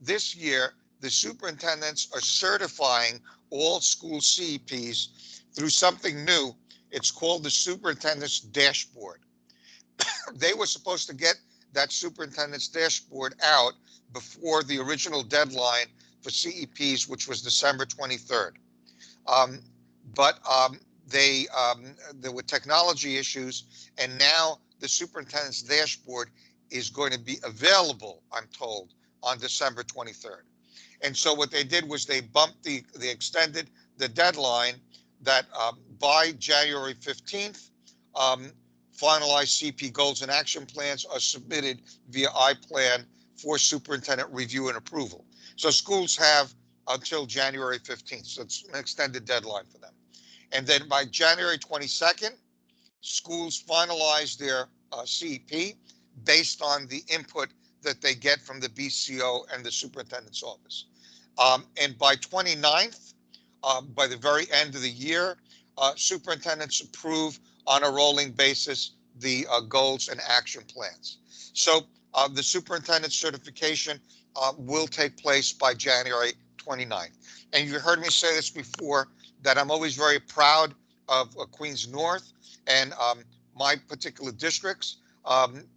this year, the superintendents are certifying all school CEPs through something new. It's called the Superintendent's Dashboard. They were supposed to get that Superintendent's Dashboard out before the original deadline for CEPs, which was December 23rd. But there were technology issues, and now the Superintendent's Dashboard is going to be available, I'm told, on December 23rd. And so what they did was they bumped they extended the deadline that by January 15th, finalized CP goals and action plans are submitted via iPlan for superintendent review and approval. So schools have until January 15th. So it's an extended deadline for them. And then by January 22nd, schools finalize their CEP based on the input that they get from the BCO and the superintendent's office. And by 29th, by the very end of the year, superintendents approve on a rolling basis the goals and action plans. So the superintendent certification will take place by January 29th. And you heard me say this before, that I'm always very proud of Queens North and my particular districts.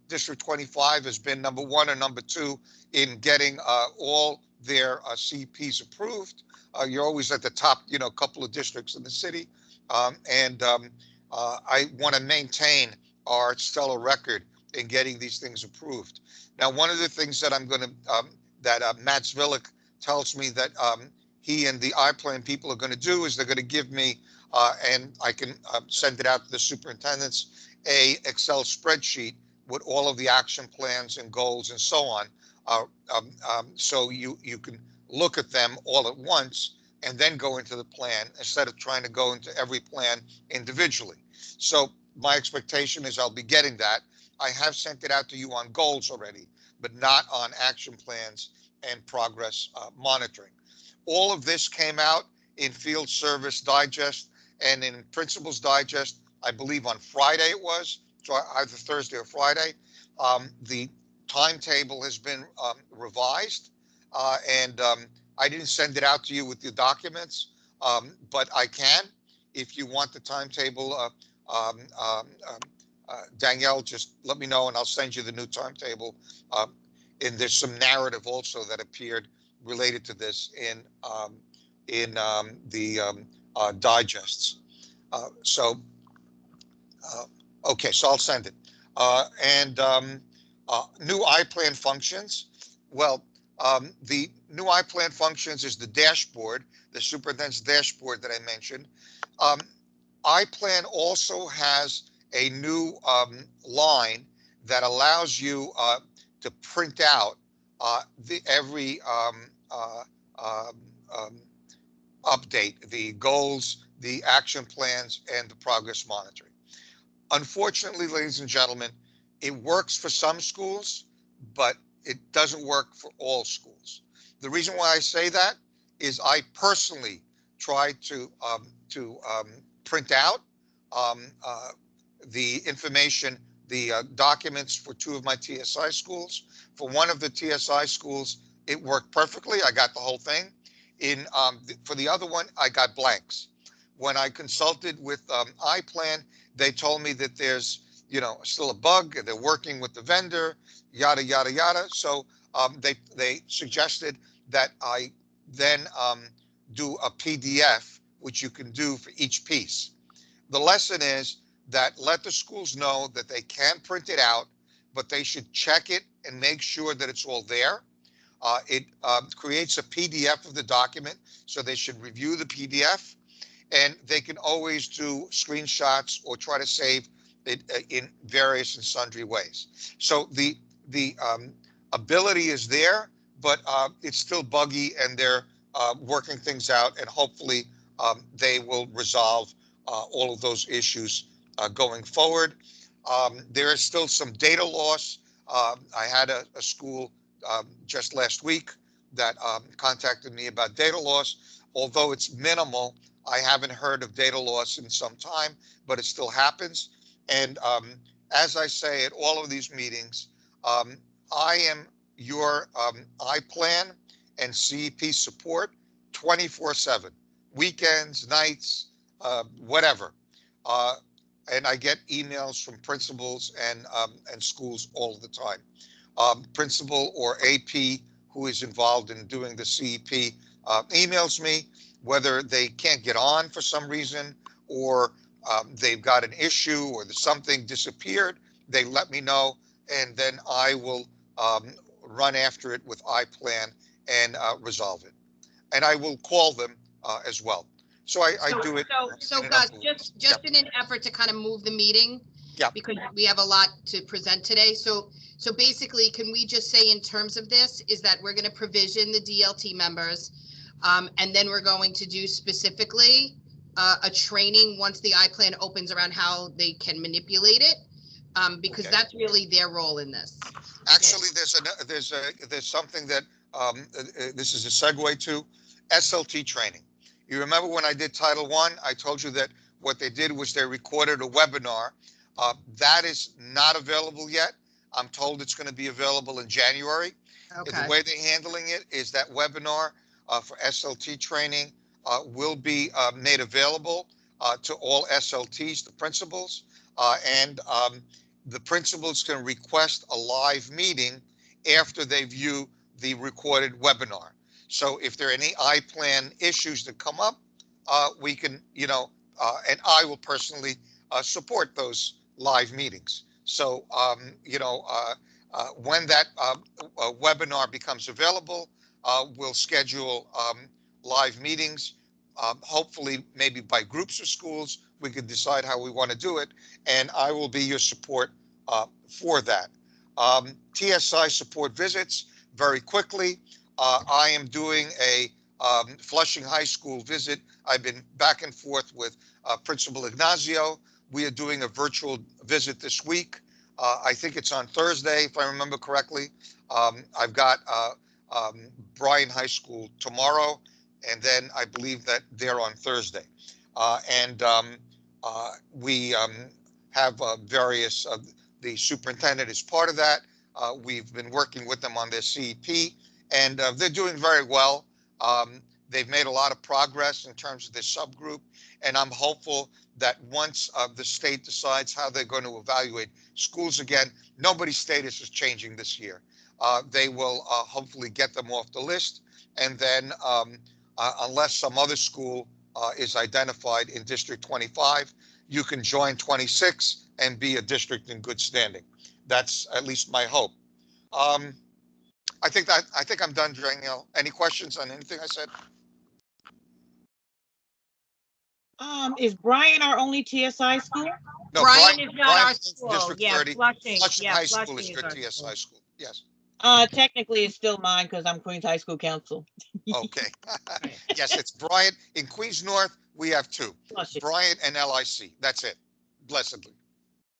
District 25 has been number 1 or number 2 in getting all their CPs approved. You're always at the top, couple of districts in the city. I want to maintain our stellar record in getting these things approved. Now, one of the things that I'm going to, that Matt Zvillick tells me that he and the iPlan people are going to do is they're going to give me, and I can send it out to the superintendents, a Excel spreadsheet with all of the action plans and goals and so on. So you can look at them all at once and then go into the plan instead of trying to go into every plan individually. So my expectation is I'll be getting that. I have sent it out to you on goals already, but not on action plans and progress monitoring. All of this came out in Field Service Digest and in Principals Digest, I believe on Friday it was, so either Thursday or Friday. The timetable has been revised, and I didn't send it out to you with the documents, but I can. If you want the timetable, Danielle, just let me know and I'll send you the new timetable. And there's some narrative also that appeared related to this in the digests. Okay, so I'll send it. New iPlan functions. Well, the new iPlan functions is the dashboard, the superintendent's dashboard that I mentioned. iPlan also has a new line that allows you to print out every update, the goals, the action plans, and the progress monitoring. Unfortunately, ladies and gentlemen, it works for some schools, but it doesn't work for all schools. The reason why I say that is I personally tried to print out the information, the documents for 2 of my TSI schools. For one of the TSI schools, it worked perfectly. I got the whole thing. For the other one, I got blanks. When I consulted with iPlan, they told me that there's still a bug. They're working with the vendor, yada yada yada. So they suggested that I then do a PDF, which you can do for each piece. The lesson is that let the schools know that they can print it out, but they should check it and make sure that it's all there. It creates a PDF of the document, so they should review the PDF, and they can always do screenshots or try to save it in various and sundry ways. So the ability is there, but it's still buggy, and they're working things out, and hopefully they will resolve all of those issues going forward. There is still some data loss. I had a school just last week that contacted me about data loss. Although it's minimal, I haven't heard of data loss in some time, but it still happens. And as I say at all of these meetings, I am your iPlan and CEP support 24/7, weekends, nights, whatever. And I get emails from principals and schools all the time. Principal or AP who is involved in doing the CEP emails me, whether they can't get on for some reason, or they've got an issue, or something disappeared. They let me know, and then I will run after it with iPlan and resolve it. And I will call them as well. So I do it. So Gus, just in an effort to kind of move the meeting, because we have a lot to present today. So basically, can we just say in terms of this is that we're going to provision the DLT members, and then we're going to do specifically a training once the iPlan opens around how they can manipulate it, because that's really their role in this. Actually, there's something that this is a segue to SLT training. You remember when I did Title I, I told you that what they did was they recorded a webinar. That is not available yet. I'm told it's going to be available in January. Okay. The way they're handling it is that webinar for SLT training will be made available to all SLTs, the principals, and the principals can request a live meeting after they view the recorded webinar. So if there are any iPlan issues that come up, we can, and I will personally support those live meetings. So, when that webinar becomes available, we'll schedule live meetings, hopefully maybe by groups of schools. We could decide how we want to do it, and I will be your support for that. TSI support visits, very quickly. I am doing a Flushing High School visit. I've been back and forth with Principal Ignazio. We are doing a virtual visit this week. I think it's on Thursday, if I remember correctly. I've got Bryan High School tomorrow, and then I believe that they're on Thursday. We have various, the superintendent is part of that. We've been working with them on their CEP, and they're doing very well. They've made a lot of progress in terms of their subgroup, and I'm hopeful that once the state decides how they're going to evaluate schools again, nobody's status is changing this year. They will hopefully get them off the list, and then unless some other school is identified in District 25, you can join 26 and be a district in good standing. That's at least my hope. I think I'm done, Danielle. Any questions on anything I said? Is Bryan our only TSI school? No, Bryan is not our Bryan's school. District Yeah, 30. Flushing. Flushing Yeah, High School Flushing is is your our TSI school. school. Yes. Technically, it's still mine because I'm Queens High School Council. Okay. Yes, it's Bryan. In Queens North, we have two. Flushing. Bryan and LIC. That's it. Blessedly.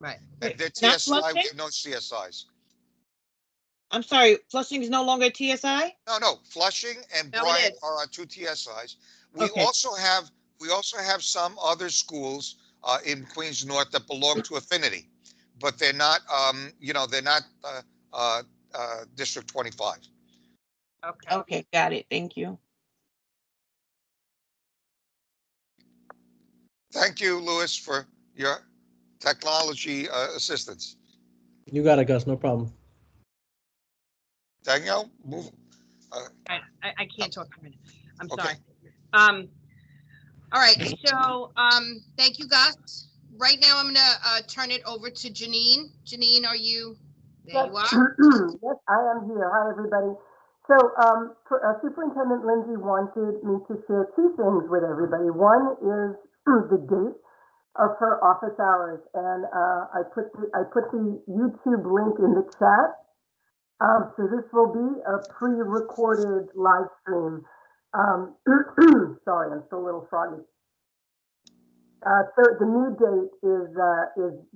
Right. And their Not TSI, we Flushing? have no CSIs. I'm sorry, Flushing is no longer TSI? No. Flushing and No, it Bryan is. are our two TSIs. We Okay. also have some other schools in Queens North that belong to Affinity, but they're not District 25. Okay. Okay, got it. Thank you. Thank you, Louis, for your technology assistance. You got it, Gus. No problem. Danielle, move. I can't talk for a minute. I'm Okay. sorry. All right, so thank you, Gus. Right now, I'm gonna turn it over to Janine. Janine, are you? There you are. Yes, I am here. Hi, everybody. So Superintendent Lindsey wanted me to share two things with everybody. One is the date of her office hours, and I put the YouTube link in the chat. So this will be a pre-recorded live stream. Sorry, I'm still a little froggy. So the new date is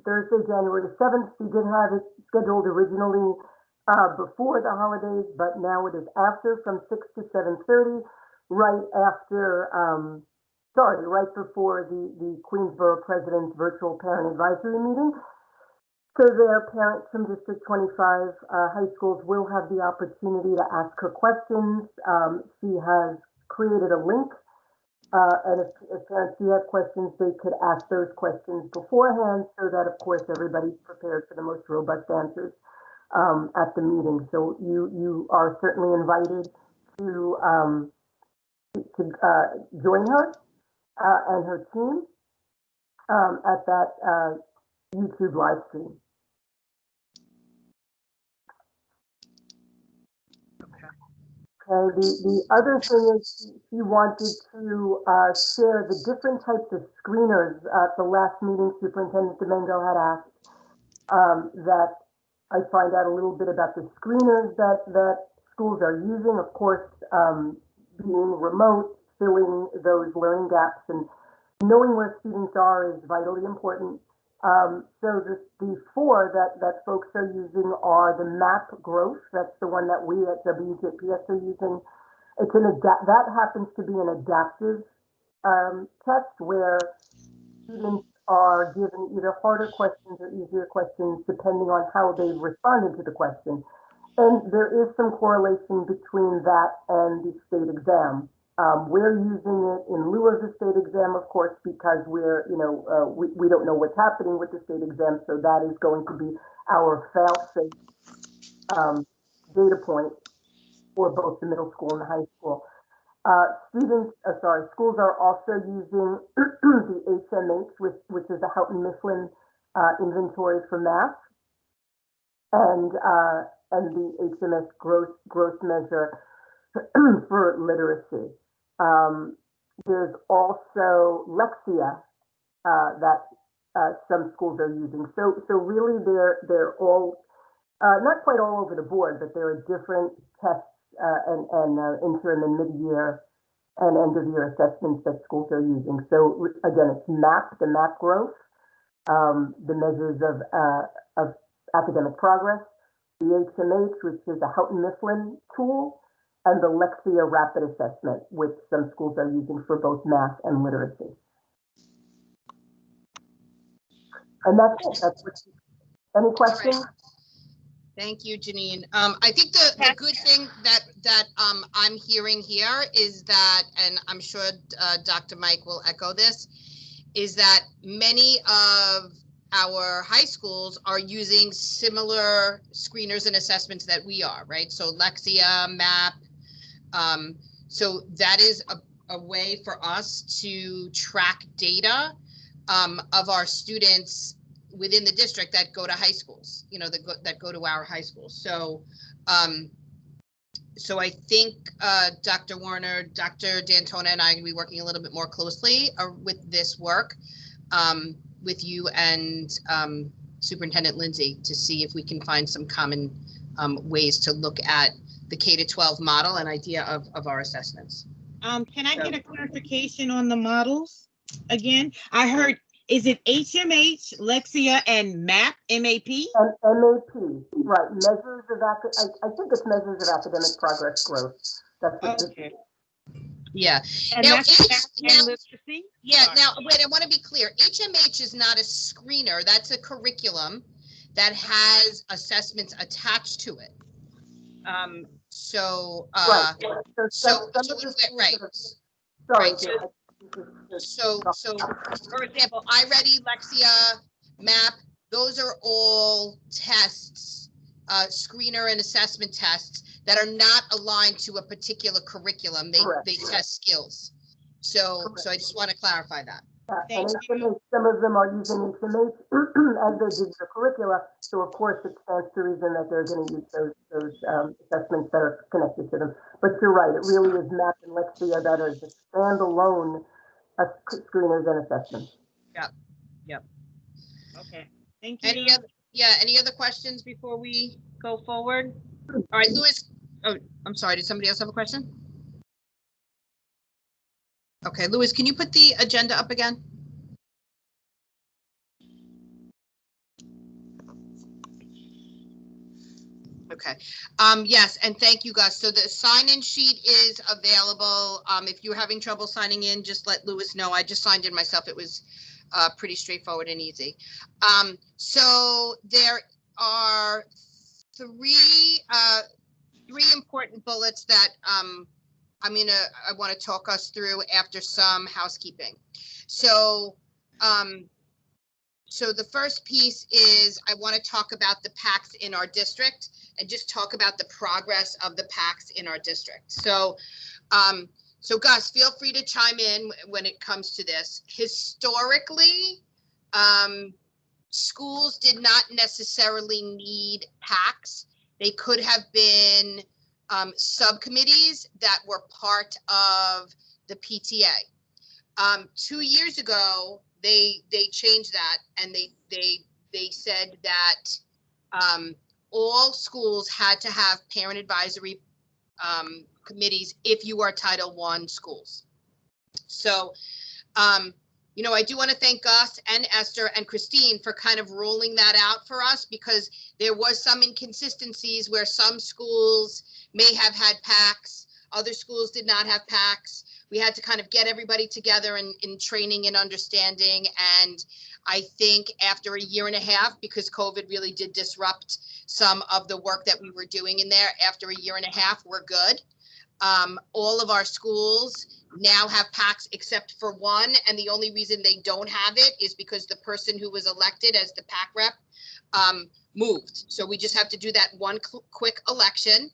Thursday, January the 7th. She did have it scheduled originally before the holidays, but now it is after, from 6 to 7:30, right before the Queensborough President's Virtual Parent Advisory Meeting. So their parents from District 25 high schools will have the opportunity to ask her questions. She has created a link. And if parents do have questions, they could ask those questions beforehand so that, of course, everybody's prepared for the most robust answers at the meeting. So you are certainly invited to join her and her team at that YouTube live stream. Okay, the other thing is she wanted to share the different types of screeners. At the last meeting, Superintendent Domingo had asked that I find out a little bit about the screeners that schools are using. Of course, being remote, filling those learning gaps and knowing where students are is vitally important. So the four that folks are using are the MAP growth. That's the one that we at WJPS are using. It's that happens to be an adaptive test where students are given either harder questions or easier questions depending on how they've responded to the question. And there is some correlation between that and the state exam. We're using it in lieu of the state exam, of course, because we don't know what's happening with the state exam, so that is going to be our fail-safe data point for both the middle school and the high school. Schools are also using the HMH, which is the Houghton Mifflin inventory for math, and the HMS growth measure for literacy. There's also Lexia that some schools are using. So really, they're all not quite all over the board, but there are different tests and interim and mid-year and end-of-year assessments that schools are using. So again, it's MAP, the MAP growth, the measures of academic progress, the HMH, which is a Houghton Mifflin tool, and the Lexia rapid assessment, which some schools are using for both math and literacy. And that's it. Any questions? Right. Thank you, Janine. I think the good thing that I'm hearing here is that, and I'm sure Dr. Mike will echo this, is that many of our high schools are using similar screeners and assessments that we are, right? So Lexia, MAP. So that is a way for us to track data of our students within the district that go to high schools, that go to our high schools. So, so I think Dr. Warner, Dr. D'Antona, and I are going to be working a little bit more closely with this work with you and Superintendent Lindsey to see if we can find some common ways to look at the K-12 model and idea of our assessments. Can I get a clarification on the models again? I heard, is it HMH, Lexia, and MAP, M-A-P? And MAP, right, measures of, I think it's measures of academic progress growth. That's what Okay. Yeah. And Now, that's math and literacy? Yeah, Sorry. now, wait, I want to be clear. HMH is not a screener. That's a curriculum that has assessments attached to it. right. So, for example, iReady, Lexia, MAP, those are all tests, screener and assessment tests that are not aligned to a particular curriculum. They test skills. So I just want to clarify that. And HMH, some of them are using HMH as their digital curricula. So of course it stands to reason that they're going to use those assessments that are connected to them. But you're right, it really is MAP and Lexia that are just standalone screeners and assessments. Yep. Okay, thank you. Any other questions before we go forward? All right, Louis. Oh, I'm sorry. Did somebody else have a question? Okay, Louis, can you put the agenda up again? Okay. Yes, and thank you, guys. So the sign-in sheet is available. If you're having trouble signing in, just let Louis know. I just signed in myself. It was pretty straightforward and easy. So there are three important bullets that I want to talk us through after some housekeeping. So so the first piece is I want to talk about the PACs in our district and just talk about the progress of the PACs in our district. So so Gus, feel free to chime in when it comes to this. Historically, schools did not necessarily need PACs. They could have been subcommittees that were part of the PTA. 2 years ago, they changed that, and they said that all schools had to have parent advisory committees if you are Title I schools. So, I do want to thank Gus and Esther and Christine for kind of rolling that out for us, because there was some inconsistencies where some schools may have had PACs, other schools did not have PACs. We had to kind of get everybody together in training and understanding. And I think after a year and a half, because COVID really did disrupt some of the work that we were doing in there, after a year and a half, we're good. All of our schools now have PACs except for one, and the only reason they don't have it is because the person who was elected as the PAC rep moved. So we just have to do that one quick election.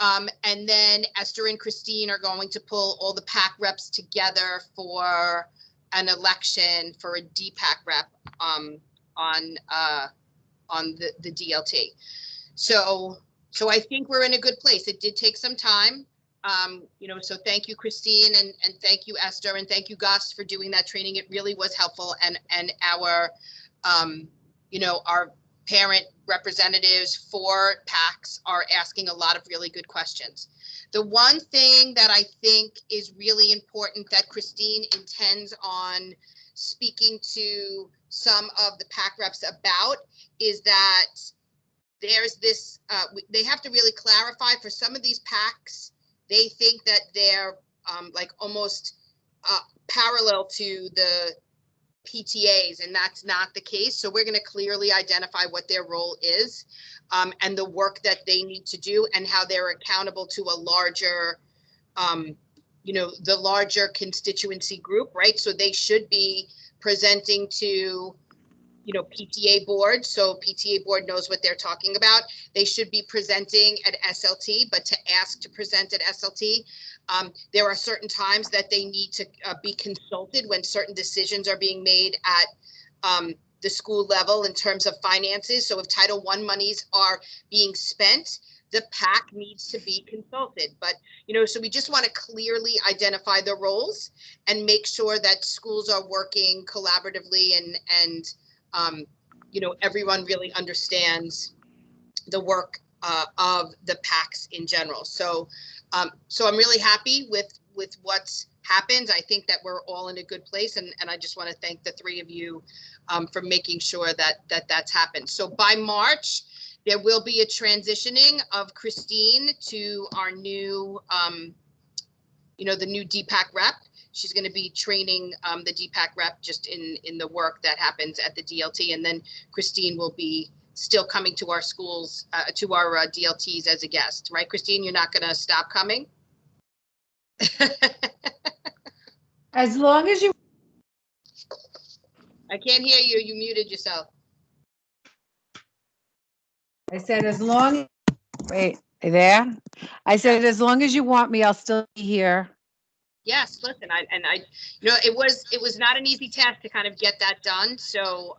And then Esther and Christine are going to pull all the PAC reps together for an election for a DPAC rep on the DLT. So I think we're in a good place. It did take some time. So thank you, Christine, and thank you, Esther, and thank you, Gus, for doing that training. It really was helpful, and our, our parent representatives for PACs are asking a lot of really good questions. The one thing that I think is really important that Christine intends on speaking to some of the PAC reps about is that there's this, they have to really clarify for some of these PACs. They think that they're like almost parallel to the PTAs, and that's not the case. So we're going to clearly identify what their role is and the work that they need to do and how they're accountable to a larger, the larger constituency group, right? So they should be presenting to PTA board, so PTA board knows what they're talking about. They should be presenting at SLT, but to ask to present at SLT, there are certain times that they need to be consulted when certain decisions are being made at the school level in terms of finances. So if Title I monies are being spent, the PAC needs to be consulted. But, so we just want to clearly identify the roles and make sure that schools are working collaboratively and everyone really understands the work of the PACs in general. So I'm really happy with what's happened. I think that we're all in a good place, and I just want to thank the three of you for making sure that's happened. So by March, there will be a transitioning of Christine to our new, the new DPAC rep. She's going to be training the DPAC rep just in the work that happens at the DLT. And then Christine will be still coming to our schools, to our DLTs as a guest, right? Christine, you're not going to stop coming? As long as you. I can't hear you. You muted yourself. I said, as long, wait, are you there? I said, as long as you want me, I'll still be here. Yes, listen, it was not an easy task to kind of get that done. So,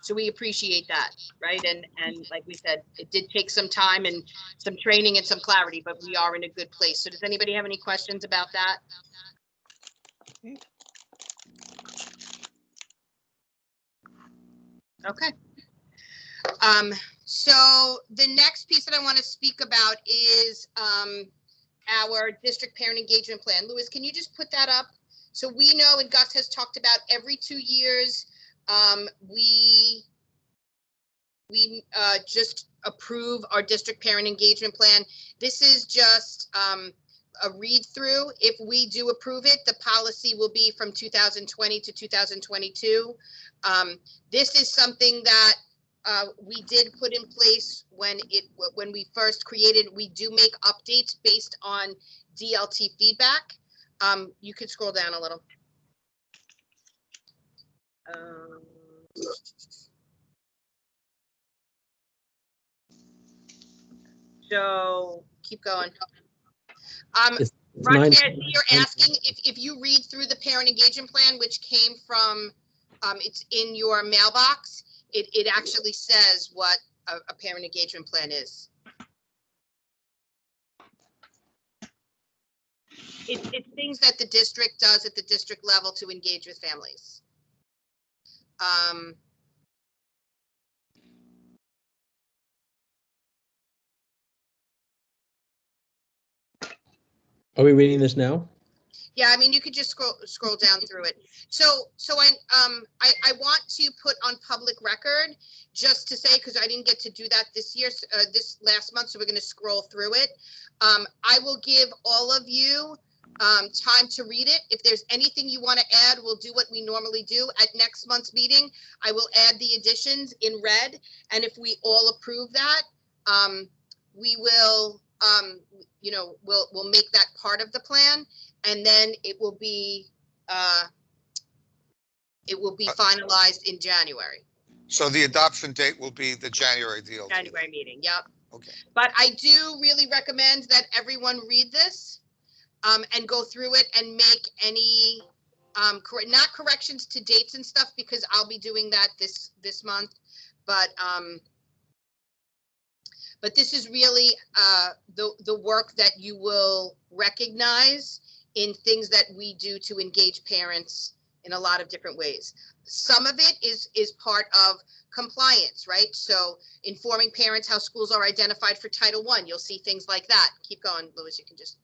so we appreciate that, right? And like we said, it did take some time and some training and some clarity, but we are in a good place. So does anybody have any questions about that? Okay. So the next piece that I want to speak about is our district parent engagement plan. Louis, can you just put that up? So we know, and Gus has talked about, every 2 years, we just approve our district parent engagement plan. This is just a read through. If we do approve it, the policy will be from 2020 to 2022. This is something that we did put in place when we first created. We do make updates based on DLT feedback. You could scroll down a little. So keep going. Roxanne, you're asking if you read through the parent engagement plan, which came from, it's in your mailbox. It actually says what a parent engagement plan is. It's things that the district does at the district level to engage with families. Are we reading this now? Yeah, I mean, you could just scroll down through it. So I want to put on public record just to say, because I didn't get to do that this year, this last month, so we're going to scroll through it. I will give all of you time to read it. If there's anything you want to add, we'll do what we normally do at next month's meeting. I will add the additions in red, and if we all approve that, we will we'll make that part of the plan, and then it will be finalized in January. So the adoption date will be the January DLT. January meeting, yep. Okay. But I do really recommend that everyone read this and go through it and make any not corrections to dates and stuff, because I'll be doing that this month. But this is really the work that you will recognize in things that we do to engage parents in a lot of different ways. Some of it is part of compliance, right? So informing parents how schools are identified for Title I, you'll see things like that. Keep going, Louis, you can just.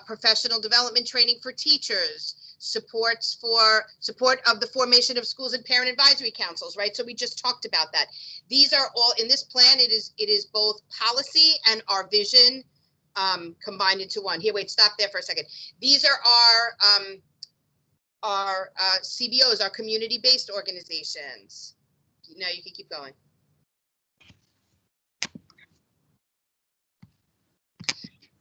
Professional development training for teachers, support of the formation of schools and parent advisory councils, right? So we just talked about that. These are all in this plan. It is both policy and our vision combined into one. Here, wait, stop there for a second. These are our CBOs, our community-based organizations. No, you can keep going.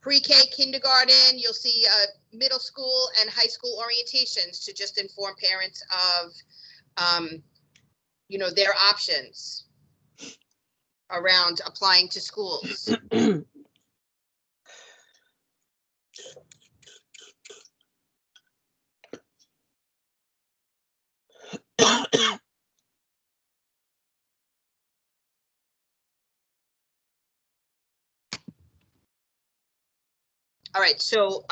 Pre-K, kindergarten, you'll see middle school and high school orientations to just inform parents of, their options around applying to schools. All right, so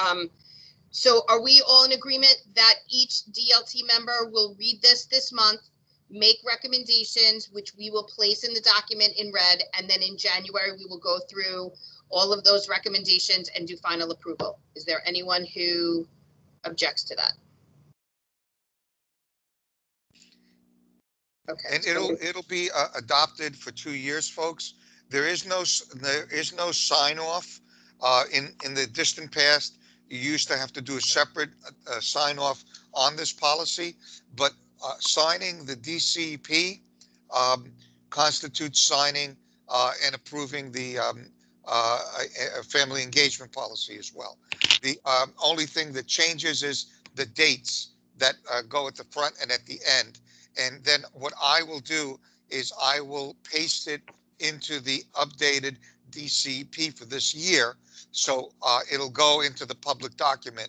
are we all in agreement that each DLT member will read this month, make recommendations, which we will place in the document in red, and then in January, we will go through all of those recommendations and do final approval? Is there anyone who objects to that? Okay. And it'll be adopted for 2 years, folks. There is no sign off. In the distant past, you used to have to do a separate sign off on this policy, but signing the DCEP constitutes signing and approving the family engagement policy as well. The only thing that changes is the dates that go at the front and at the end. And then what I will do is I will paste it into the updated DCEP for this year. So it'll go into the public document.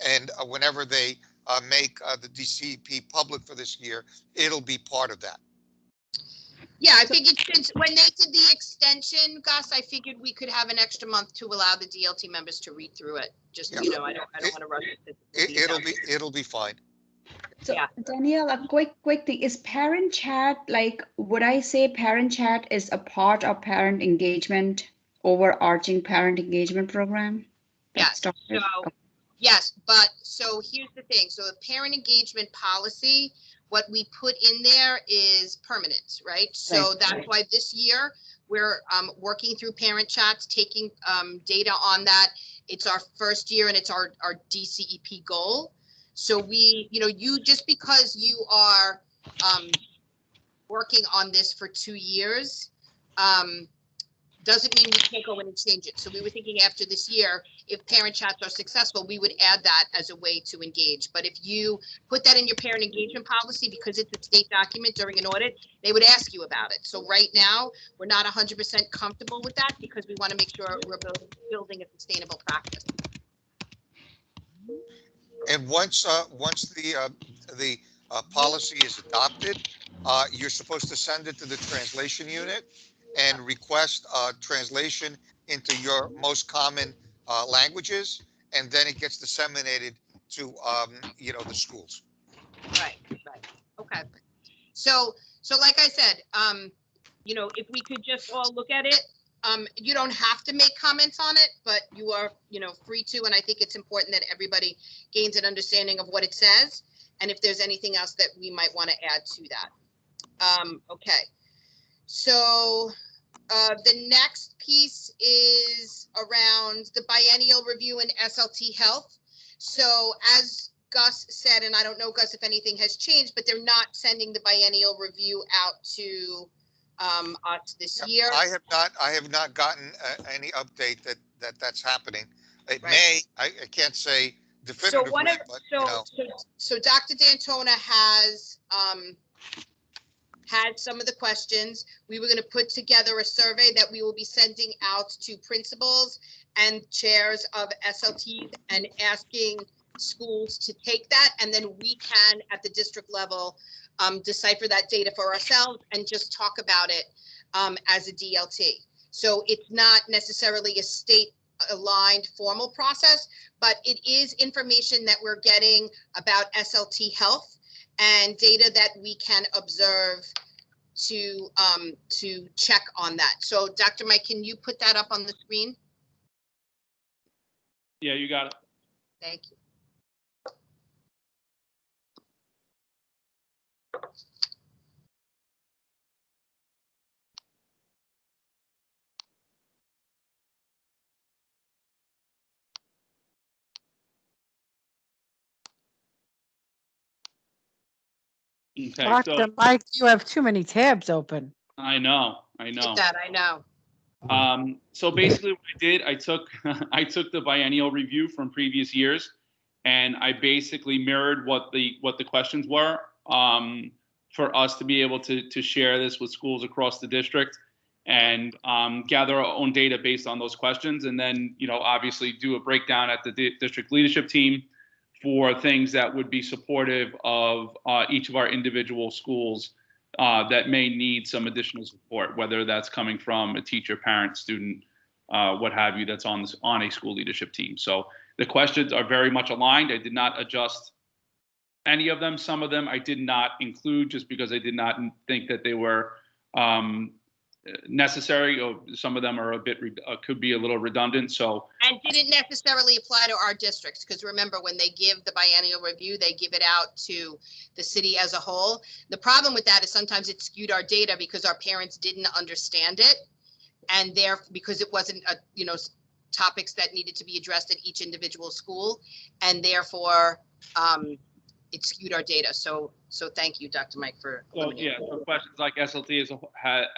And whenever they make the DCEP public for this year, it'll be part of that. Yeah, I figured since when they did the extension, Gus, I figured we could have an extra month to allow the DLT members to read through it. Just, I don't want to rush it. It'll be fine. So yeah. Danielle, a quick thing, is parent chat, like, would I say parent chat is a part of parent engagement, overarching parent engagement program? Yes. Yes, but so here's the thing. So the parent engagement policy, what we put in there is permanent, right? So that's why this year we're working through parent chats, taking data on that. It's our first year and it's our DCEP goal. So we, you just because you are working on this for 2 years doesn't mean we can't go in and change it. So we were thinking after this year, if parent chats are successful, we would add that as a way to engage. But if you put that in your parent engagement policy, because it's a state document during an audit, they would ask you about it. So right now, we're not 100% comfortable with that because we want to make sure we're building a sustainable practice. And once the policy is adopted, you're supposed to send it to the translation unit and request translation into your most common languages, and then it gets disseminated to the schools. Right. Okay. So like I said, if we could just all look at it. You don't have to make comments on it, but you are, free to, and I think it's important that everybody gains an understanding of what it says, and if there's anything else that we might want to add to that. Okay, so the next piece is around the biennial review in SLT Health. So as Gus said, and I don't know, Gus, if anything has changed, but they're not sending the biennial review out to us this year. I have not gotten any update that's happening. It Right. may, I can't say So definitively, one of, but you know. so Dr. D'Antona has had some of the questions. We were going to put together a survey that we will be sending out to principals and chairs of SLTs and asking schools to take that. And then we can, at the district level, decipher that data for ourselves and just talk about it as a DLT. So it's not necessarily a state aligned formal process, but it is information that we're getting about SLT health and data that we can observe to check on that. So Dr. Mike, can you put that up on the screen? Yeah, you got it. Thank you. Okay, Dr. so Mike, you have too many tabs open. I know. Did that, I know. So basically what I did, I took I took the biennial review from previous years, and I basically mirrored what the questions were for us to be able to share this with schools across the district and gather our own data based on those questions, and then obviously do a breakdown at the district leadership team for things that would be supportive of each of our individual schools that may need some additional support, whether that's coming from a teacher, parent, student, what have you, that's on a school leadership team. So the questions are very much aligned. I did not adjust any of them. Some of them I did not include just because I did not think that they were necessary, or some of them are a bit could be a little redundant. So And didn't necessarily apply to our districts, because remember, when they give the biennial review, they give it out to the city as a whole. The problem with that is sometimes it skewed our data because our parents didn't understand it, and because it wasn't topics that needed to be addressed at each individual school, and therefore it skewed our data. So thank you, Dr. Mike, for eliminating. So questions like SLT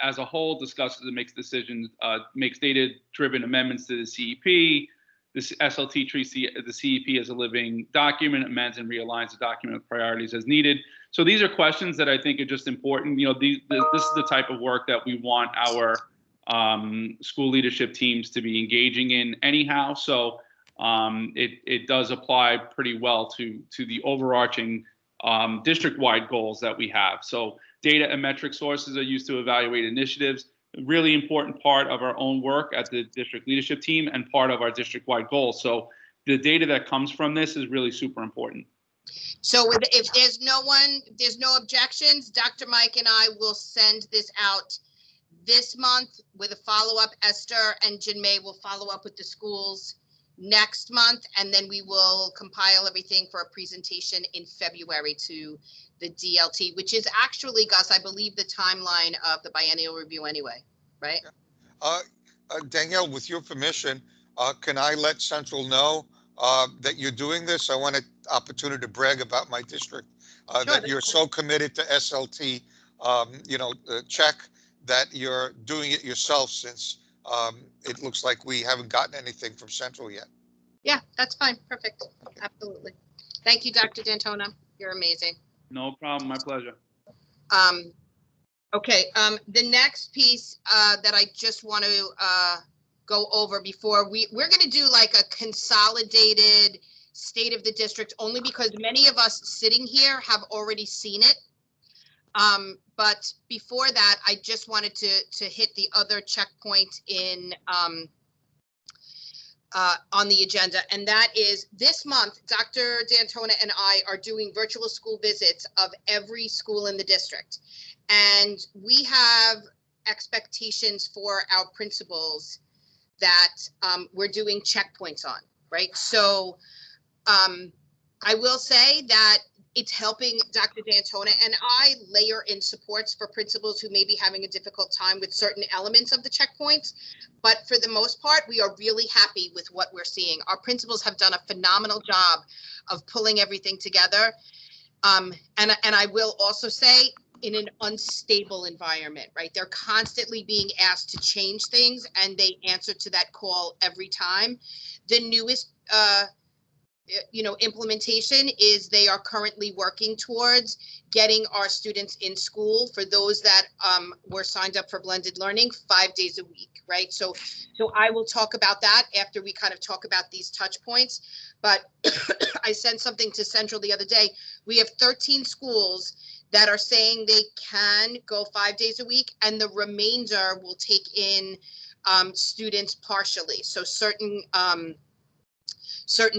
as a whole discusses and makes decisions, makes data-driven amendments to the CEP. This SLT treats the CEP as a living document, amends and realigns the document with priorities as needed. So these are questions that I think are just important. This is the type of work that we want our school leadership teams to be engaging in anyhow. So it does apply pretty well to the overarching district-wide goals that we have. So data and metric sources are used to evaluate initiatives, a really important part of our own work at the district leadership team and part of our district-wide goals. So the data that comes from this is really super important. So if there's no objections, Dr. Mike and I will send this out this month with a follow-up. Esther and Jinmei will follow up with the schools next month, and then we will compile everything for a presentation in February to the DLT, which is actually, Gus, I believe, the timeline of the biennial review anyway, right? Danielle, with your permission, can I let Central know that you're doing this? I want an opportunity to brag about my district, that you're so committed to SLT, check that you're doing it yourself, since it looks like we haven't gotten anything from Central yet. Yeah, that's fine. Perfect. Absolutely. Thank you, Dr. D'Antona. You're amazing. No problem. My pleasure. Okay. The next piece that I just want to go over before we're going to do like a consolidated state of the district, only because many of us sitting here have already seen it. But before that, I just wanted to hit the other checkpoint in on the agenda, and that is this month, Dr. D'Antona and I are doing virtual school visits of every school in the district. And we have expectations for our principals that we're doing checkpoints on, right? So I will say that it's helping Dr. D'Antona and I layer in supports for principals who may be having a difficult time with certain elements of the checkpoints. But for the most part, we are really happy with what we're seeing. Our principals have done a phenomenal job of pulling everything together. And I will also say, in an unstable environment, right? They're constantly being asked to change things and they answer to that call every time. The newest, implementation is they are currently working towards getting our students in school for those that were signed up for blended learning 5 days a week, right? So I will talk about that after we kind of talk about these touch points. But I sent something to Central the other day. We have 13 schools that are saying they can go 5 days a week, and the remainder will take in students partially. So certain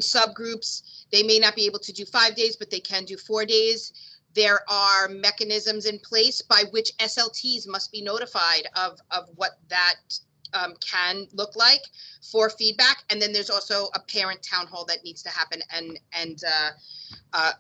subgroups, they may not be able to do 5 days, but they can do 4 days. There are mechanisms in place by which SLTs must be notified of what that can look like for feedback. And then there's also a parent town hall that needs to happen, and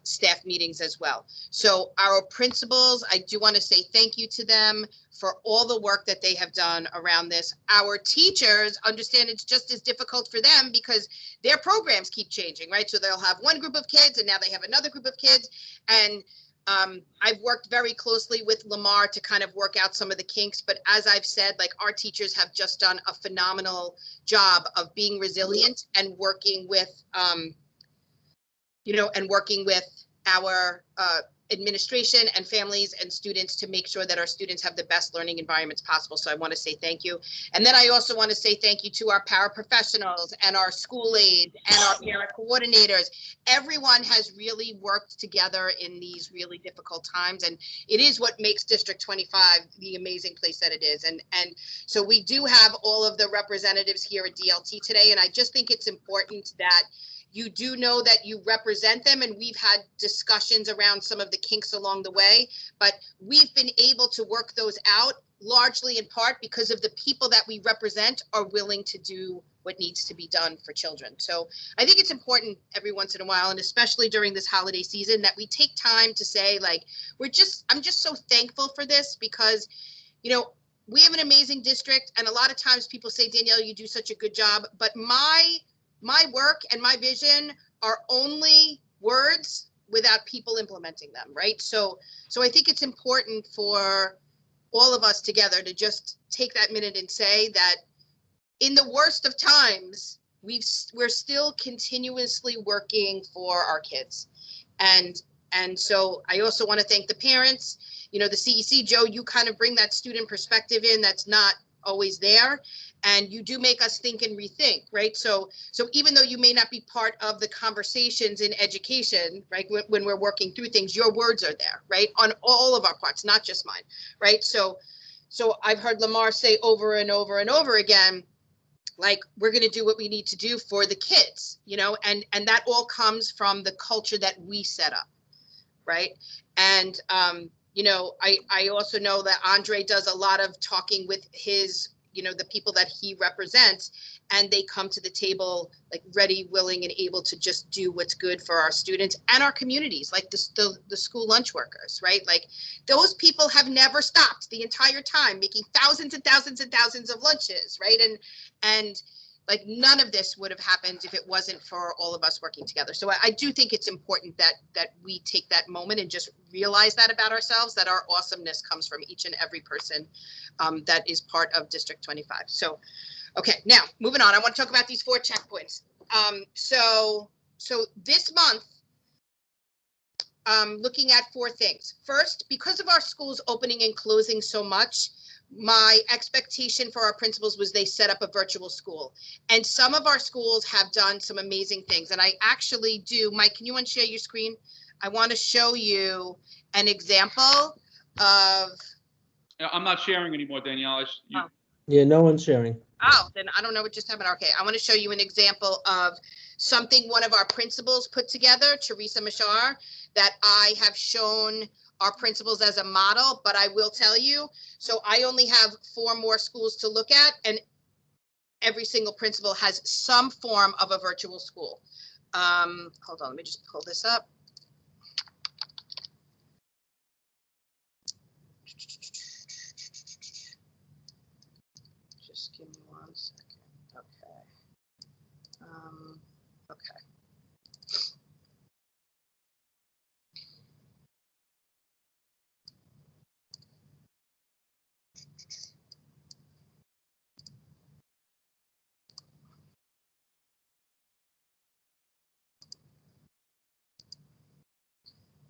staff meetings as well. So our principals, I do want to say thank you to them for all the work that they have done around this. Our teachers understand it's just as difficult for them because their programs keep changing, right? So they'll have one group of kids and now they have another group of kids. And I've worked very closely with Lamar to kind of work out some of the kinks, but as I've said, like, our teachers have just done a phenomenal job of being resilient and working with, our administration and families and students to make sure that our students have the best learning environments possible. So I want to say thank you. And then I also want to say thank you to our paraprofessionals and our school aides and our parent coordinators. Everyone has really worked together in these really difficult times. And it is what makes District 25 the amazing place that it is. And so we do have all of the representatives here at DLT today. And I just think it's important that you do know that you represent them, and we've had discussions around some of the kinks along the way, but we've been able to work those out largely in part because of the people that we represent are willing to do what needs to be done for children. So I think it's important every once in a while, and especially during this holiday season, that we take time to say, like, I'm just so thankful for this because, we have an amazing district, and a lot of times people say, Danielle, you do such a good job, but my work and my vision are only words without people implementing them, right? So I think it's important for all of us together to just take that minute and say that in the worst of times, we're still continuously working for our kids. And so I also want to thank the parents, the CEC, Joe, you kind of bring that student perspective in that's not always there. And you do make us think and rethink, right? So even though you may not be part of the conversations in education, right, when we're working through things, your words are there, right, on all of our parts, not just mine, right? So I've heard Lamar say over and over and over again, like, we're going to do what we need to do for the kids, and that all comes from the culture that we set up, right? And I also know that Andre does a lot of talking with his, the people that he represents, and they come to the table like ready, willing, and able to just do what's good for our students and our communities, like the school lunch workers, right? Like, those people have never stopped the entire time making thousands and thousands and thousands of lunches, right? And like, none of this would have happened if it wasn't for all of us working together. So I do think it's important that we take that moment and just realize that about ourselves, that our awesomeness comes from each and every person that is part of District 25. So, okay, now moving on, I want to talk about these 4 checkpoints. So this month, looking at 4 things. First, because of our schools opening and closing so much, my expectation for our principals was they set up a virtual school. And some of our schools have done some amazing things. And I actually do. Mike, can you unshare your screen? I want to show you an example of. I'm not sharing anymore, Danielle. Yeah, no one's sharing. Oh, then I don't know what just happened. Okay, I want to show you an example of something one of our principals put together, Teresa Mashar, that I have shown our principals as a model, but I will tell you, so I only have 4 more schools to look at, and every single principal has some form of a virtual school. Hold on, let me just pull this up. Just give me 1 second. Okay. Okay.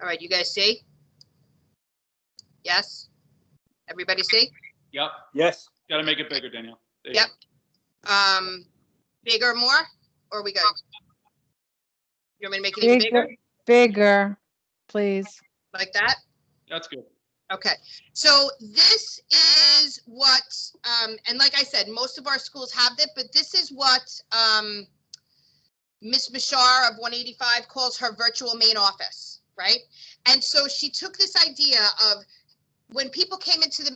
All right, you guys see? Yes? Everybody see? Yep. Yes. Got to make it bigger, Danielle. There you Yep. Bigger, more, or are we good? You want me to make it even bigger? Bigger, please. Like that? go. That's good. Okay, so this is what, and like I said, most of our schools have it, but this is what Ms. Mashar of 185 calls her virtual main office, right? And so she took this idea of when people came into the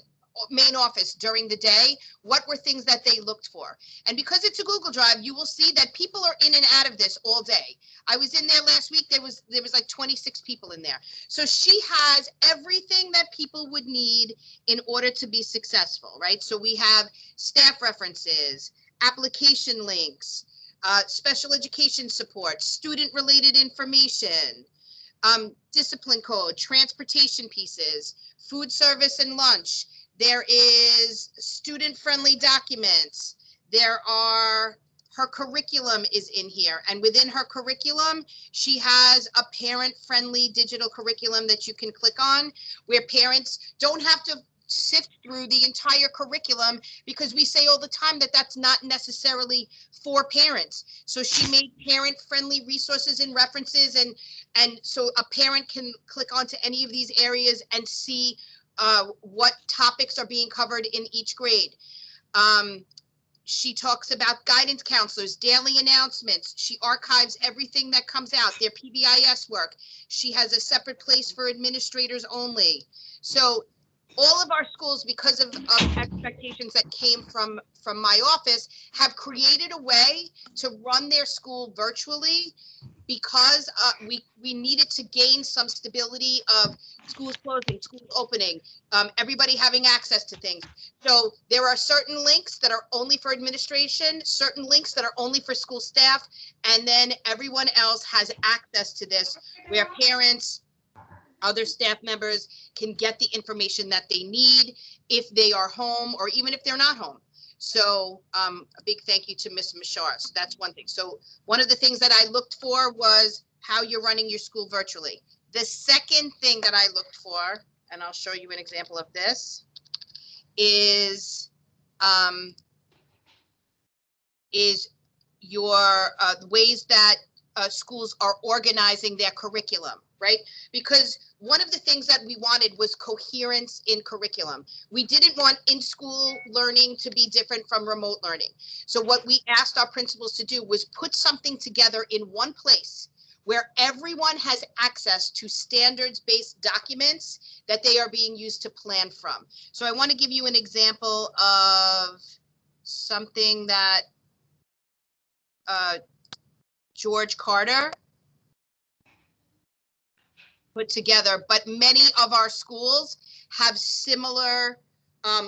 main office during the day, what were things that they looked for? And because it's a Google Drive, you will see that people are in and out of this all day. I was in there last week, there was like 26 people in there. So she has everything that people would need in order to be successful, right? So we have staff references, application links, special education support, student-related information, discipline code, transportation pieces, food service and lunch. There is student-friendly documents. There are, her curriculum is in here. And within her curriculum, she has a parent-friendly digital curriculum that you can click on where parents don't have to sift through the entire curriculum because we say all the time that that's not necessarily for parents. So she made parent-friendly resources and references, and so a parent can click onto any of these areas and see what topics are being covered in each grade. She talks about guidance counselors, daily announcements. She archives everything that comes out, their PBIS work. She has a separate place for administrators only. So all of our schools, because of expectations that came from my office, have created a way to run their school virtually because we needed to gain some stability of schools closing, schools opening, everybody having access to things. So there are certain links that are only for administration, certain links that are only for school staff, and then everyone else has access to this where parents, other staff members can get the information that they need if they are home or even if they're not home. So a big thank you to Ms. Mashar. So that's one thing. So one of the things that I looked for was how you're running your school virtually. The second thing that I looked for, and I'll show you an example of this, is your ways that schools are organizing their curriculum, right? Because one of the things that we wanted was coherence in curriculum. We didn't want in-school learning to be different from remote learning. So what we asked our principals to do was put something together in one place where everyone has access to standards-based documents that they are being used to plan from. So I want to give you an example of something that George Carter put together, but many of our schools have similar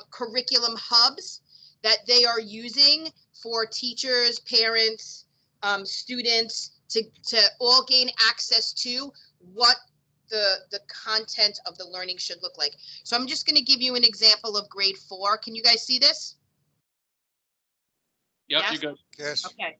curriculum hubs that they are using for teachers, parents, students to all gain access to what the content of the learning should look like. So I'm just going to give you an example of grade 4. Can you guys see this? Yep, Yes? you're good. Yes. Okay,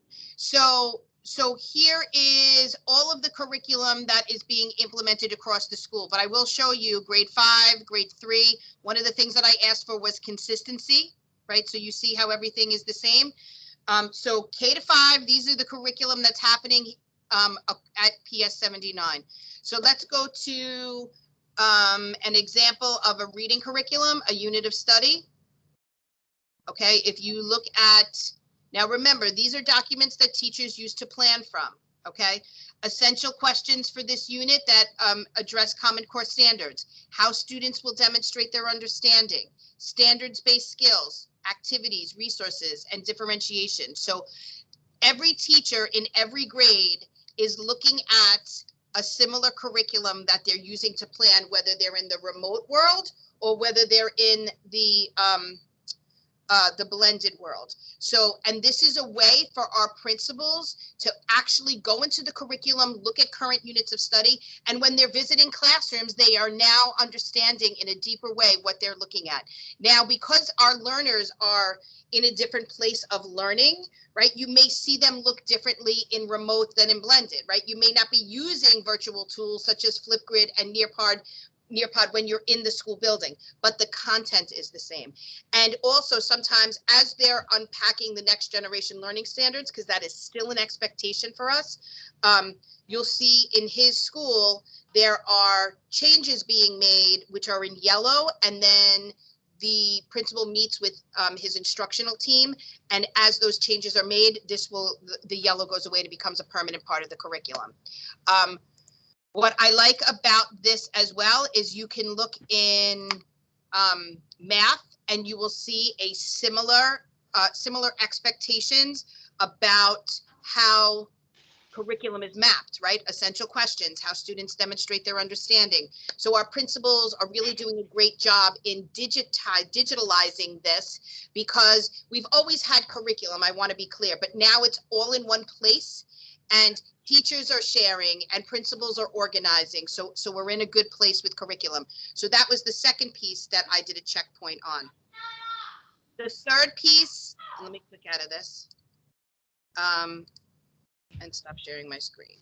so here is all of the curriculum that is being implemented across the school, but I will show you grade 5, grade 3. One of the things that I asked for was consistency, right? So you see how everything is the same. So K to 5, these are the curriculum that's happening at PS 79. So let's go to an example of a reading curriculum, a unit of study. Okay, if you look at, now remember, these are documents that teachers use to plan from, okay? Essential questions for this unit that address Common Core standards, how students will demonstrate their understanding, standards-based skills, activities, resources, and differentiation. So every teacher in every grade is looking at a similar curriculum that they're using to plan, whether they're in the remote world or whether they're in the the blended world. So, and this is a way for our principals to actually go into the curriculum, look at current units of study, and when they're visiting classrooms, they are now understanding in a deeper way what they're looking at. Now, because our learners are in a different place of learning, right? You may see them look differently in remote than in blended, right? You may not be using virtual tools such as Flipgrid and Nearpod when you're in the school building, but the content is the same. And also sometimes as they're unpacking the next generation learning standards, because that is still an expectation for us, you'll see in his school, there are changes being made, which are in yellow, and then the principal meets with his instructional team. And as those changes are made, the yellow goes away and it becomes a permanent part of the curriculum. What I like about this as well is you can look in math and you will see a similar expectations about how curriculum is mapped, right? Essential questions, how students demonstrate their understanding. So our principals are really doing a great job in digitalizing this, because we've always had curriculum, I want to be clear, but now it's all in one place and teachers are sharing and principals are organizing. So we're in a good place with curriculum. So that was the second piece that I did a checkpoint on. The third piece, let me click out of this. And stop sharing my screen.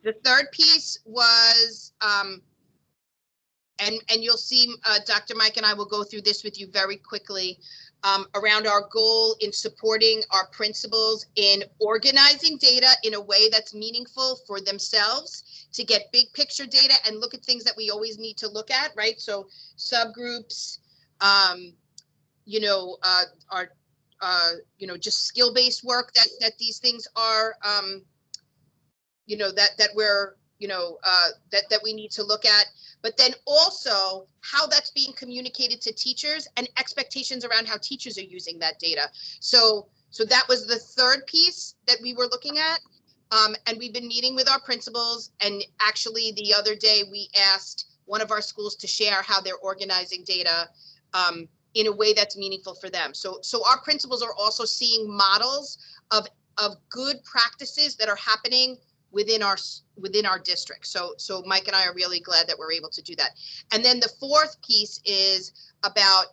The third piece was, and you'll see Dr. Mike and I will go through this with you very quickly, around our goal in supporting our principals in organizing data in a way that's meaningful for themselves, to get big picture data and look at things that we always need to look at, right? So subgroups, just skill-based work that these things are, that we need to look at, but then also how that's being communicated to teachers and expectations around how teachers are using that data. So that was the third piece that we were looking at. And we've been meeting with our principals, and actually the other day we asked one of our schools to share how they're organizing data in a way that's meaningful for them. So our principals are also seeing models of good practices that are happening within our district. So Mike and I are really glad that we're able to do that. And then the fourth piece is about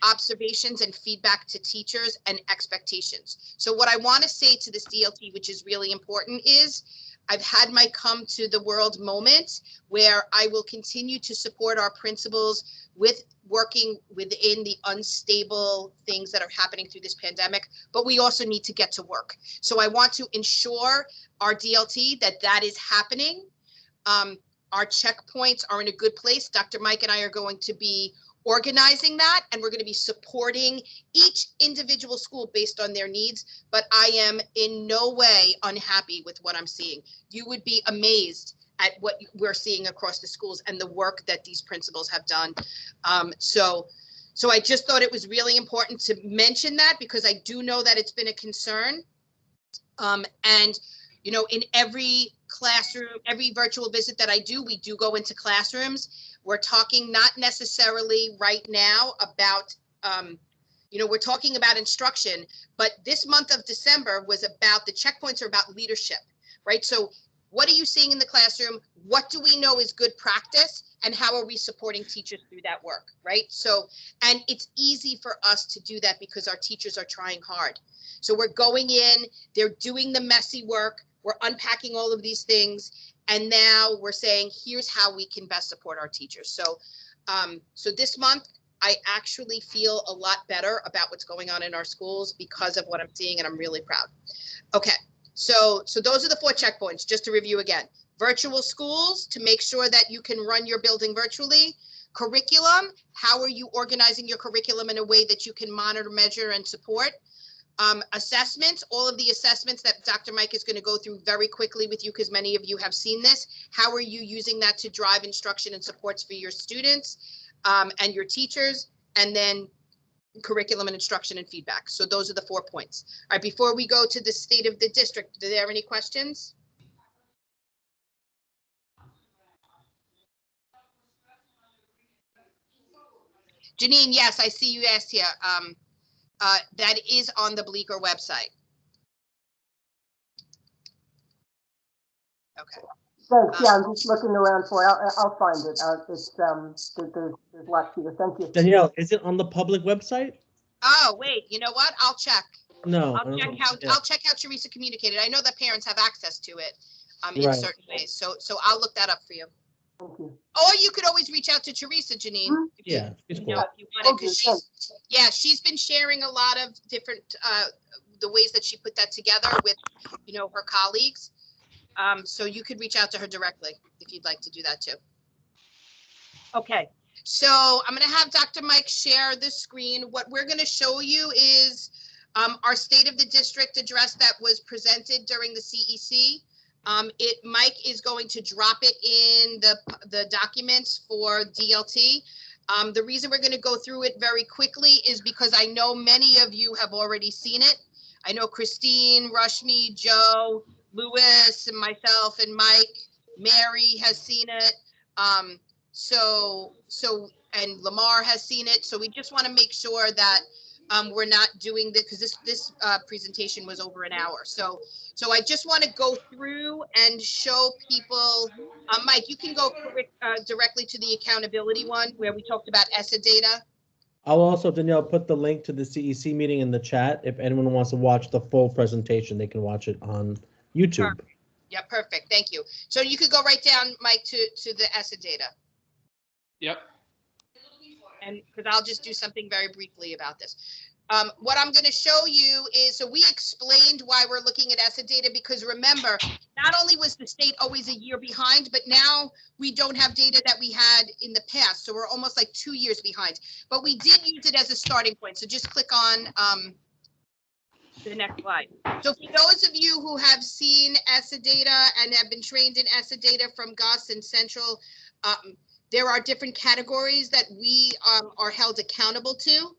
observations and feedback to teachers and expectations. So what I want to say to this DLT, which is really important, is I've had my come to the world moment where I will continue to support our principals with working within the unstable things that are happening through this pandemic, but we also need to get to work. So I want to ensure our DLT that is happening. Our checkpoints are in a good place. Dr. Mike and I are going to be organizing that, and we're going to be supporting each individual school based on their needs, but I am in no way unhappy with what I'm seeing. You would be amazed at what we're seeing across the schools and the work that these principals have done. So I just thought it was really important to mention that, because I do know that it's been a concern. And in every classroom, every virtual visit that I do, we do go into classrooms. We're talking not necessarily right now about, we're talking about instruction, but this month of December was about, the checkpoints are about leadership, right? So what are you seeing in the classroom? What do we know is good practice? And how are we supporting teachers through that work, right? So, and it's easy for us to do that because our teachers are trying hard. So we're going in, they're doing the messy work, we're unpacking all of these things, and now we're saying, here's how we can best support our teachers. So, so this month, I actually feel a lot better about what's going on in our schools because of what I'm seeing, and I'm really proud. Okay, so those are the 4 checkpoints, just to review again. Virtual schools, to make sure that you can run your building virtually. Curriculum, how are you organizing your curriculum in a way that you can monitor, measure, and support? Assessments, all of the assessments that Dr. Mike is going to go through very quickly with you, because many of you have seen this. How are you using that to drive instruction and supports for your students and your teachers? And then curriculum and instruction and feedback. So those are the 4 points. All right, before we go to the state of the district, are there any questions? Janine, yes, I see you asked here. that is on the Bleecker website. Okay. Thanks, yeah, I'm just looking around for it. I'll find it. There's lots here. Thank you. Danielle, is it on the public website? Oh, wait, you know what? I'll check. No. I'll check how Teresa communicated. I know that parents have access to it in Right. certain ways. So I'll look that up for you. Thank you. Or you could always reach out to Teresa, Janine. Mhm. if you- Yeah, it's you cool. know, if you want it, 'cause she's been sharing a lot of different, the ways that she put that together with, her colleagues. So you could reach out to her directly if you'd like to do that too. Okay, so I'm gonna have Dr. Mike share the screen. What we're gonna show you is our State of the District address that was presented during the CEC. Mike is going to drop it in the documents for DLT. The reason we're gonna go through it very quickly is because I know many of you have already seen it. I know Christine, Rushmi, Joe, Louis, and myself, and Mike, Mary has seen it. And Lamar has seen it. So we just want to make sure that we're not doing this, because this presentation was over an hour. So I just want to go through and show people. Mike, you can go directly to the accountability one where we talked about ESSA data. I'll also, Danielle, put the link to the CEC meeting in the chat. If anyone wants to watch the full presentation, they can watch it on YouTube. Perfect. Yeah, perfect. Thank you. So you could go right down, Mike, to the ESSA data. Yep. And because I'll just do something very briefly about this. What I'm going to show you is, so we explained why we're looking at ESSA data, because remember, not only was the state always a year behind, but now we don't have data that we had in the past. So we're almost like 2 years behind, but we did use it as a starting point. So just click on the next slide. So for those of you who have seen ESSA data and have been trained in ESSA data from Gus and Central, there are different categories that we are held accountable to.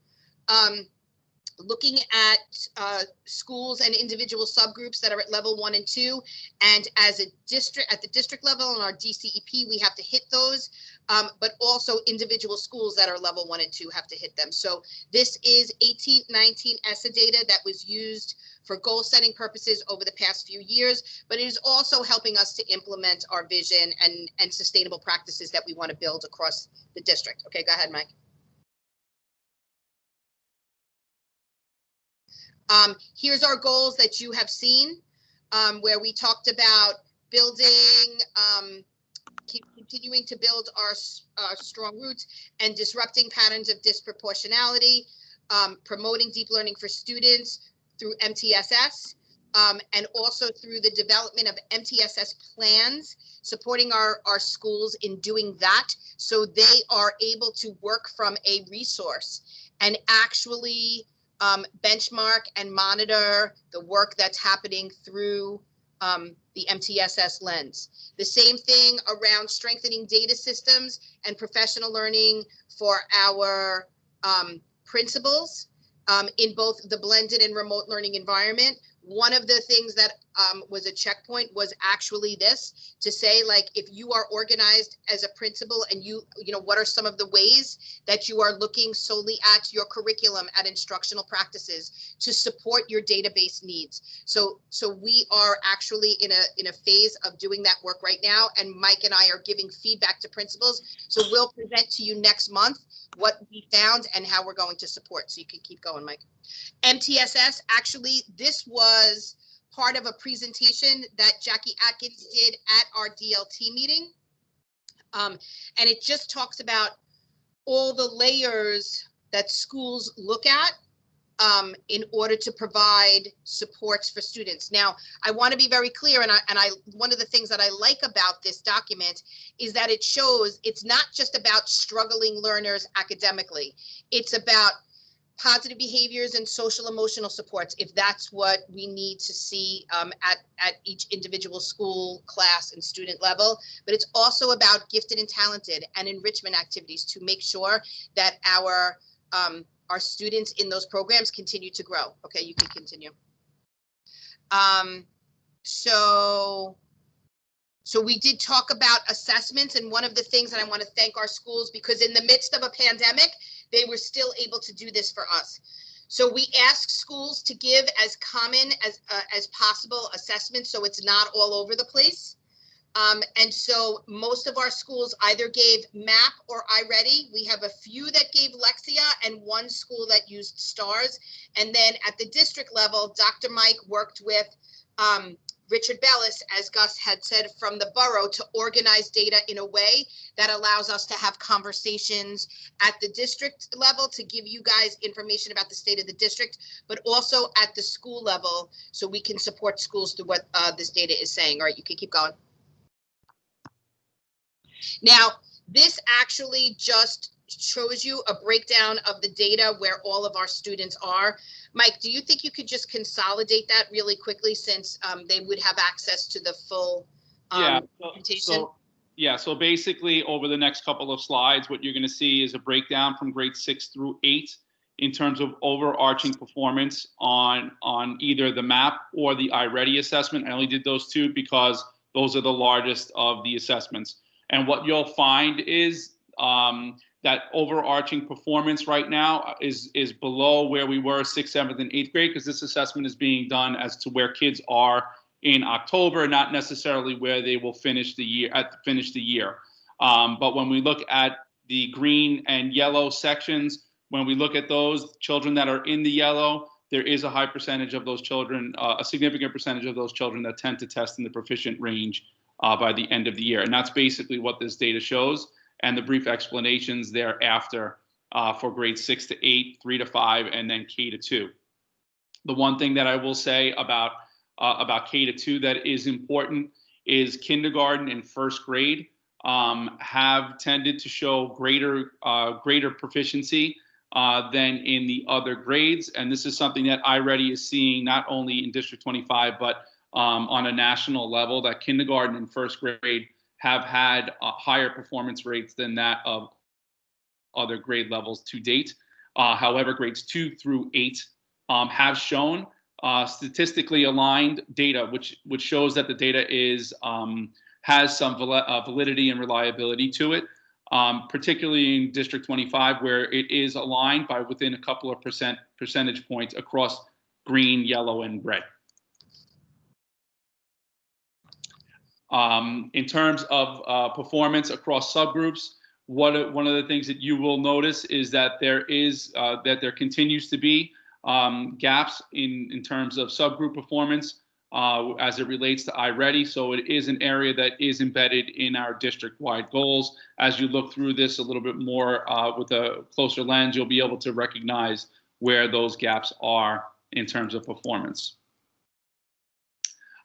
Looking at schools and individual subgroups that are at level 1 and 2, and as a district, at the district level in our DCEP, we have to hit those, but also individual schools that are level 1 and 2 have to hit them. So this is 18-19 ESSA data that was used for goal setting purposes over the past few years, but it is also helping us to implement our vision and sustainable practices that we want to build across the district. Okay, go ahead, Mike. Here's our goals that you have seen, where we talked about building, continuing to build our strong roots and disrupting patterns of disproportionality, promoting deep learning for students through MTSS, and also through the development of MTSS plans, supporting our schools in doing that so they are able to work from a resource and actually benchmark and monitor the work that's happening through the MTSS lens. The same thing around strengthening data systems and professional learning for our principals in both the blended and remote learning environment. One of the things that was a checkpoint was actually this, to say, like, if you are organized as a principal and you know, what are some of the ways that you are looking solely at your curriculum, at instructional practices to support your database needs. So we are actually in a phase of doing that work right now, and Mike and I are giving feedback to principals. So we'll present to you next month what we found and how we're going to support. So you can keep going, Mike. MTSS, actually, this was part of a presentation that Jackie Atkins did at our DLT meeting. And it just talks about all the layers that schools look at in order to provide supports for students. Now, I want to be very clear, and one of the things that I like about this document is that it shows it's not just about struggling learners academically. It's about positive behaviors and social emotional supports, if that's what we need to see at each individual school, class, and student level. But it's also about gifted and talented and enrichment activities to make sure that our students in those programs continue to grow. Okay, you can continue. So we did talk about assessments, and one of the things that I want to thank our schools, because in the midst of a pandemic, they were still able to do this for us. So we ask schools to give as common as possible assessments, so it's not all over the place. And so most of our schools either gave MAP or iReady. We have a few that gave Lexia and one school that used STARS. And then at the district level, Dr. Mike worked with Richard Bellis, as Gus had said, from the borough to organize data in a way that allows us to have conversations at the district level to give you guys information about the state of the district, but also at the school level so we can support schools through what this data is saying. All right, you can keep going. Now, this actually just shows you a breakdown of the data where all of our students are. Mike, do you think you could just consolidate that really quickly, since they would have access to the full presentation? So basically over the next couple of slides, what you're going to see is a breakdown from grade 6 through 8 in terms of overarching performance on either the MAP or the iReady assessment. I only did those two because those are the largest of the assessments. And what you'll find is that overarching performance right now is below where we were 6th, 7th, and 8th grade, because this assessment is being done as to where kids are in October, not necessarily where they will finish the year. But when we look at the green and yellow sections, when we look at those children that are in the yellow, there is a high percentage of those children, a significant percentage of those children that tend to test in the proficient range by the end of the year. And that's basically what this data shows, and the brief explanations thereafter for grades 6 to 8, 3 to 5, and then K to 2. The one thing that I will say about K to 2 that is important is kindergarten and first grade have tended to show greater proficiency than in the other grades. And this is something that iReady is seeing not only in District 25, but on a national level, that kindergarten and first grade have had higher performance rates than that of other grade levels to date. However, grades 2 through 8 have shown statistically aligned data, which shows that the data has some validity and reliability to it, particularly in District 25, where it is aligned by within a couple of percentage points across green, yellow, and red. In terms of performance across subgroups, one of the things that you will notice is that there continues to be gaps in terms of subgroup performance as it relates to iReady. So it is an area that is embedded in our district-wide goals. As you look through this a little bit more with a closer lens, you'll be able to recognize where those gaps are in terms of performance.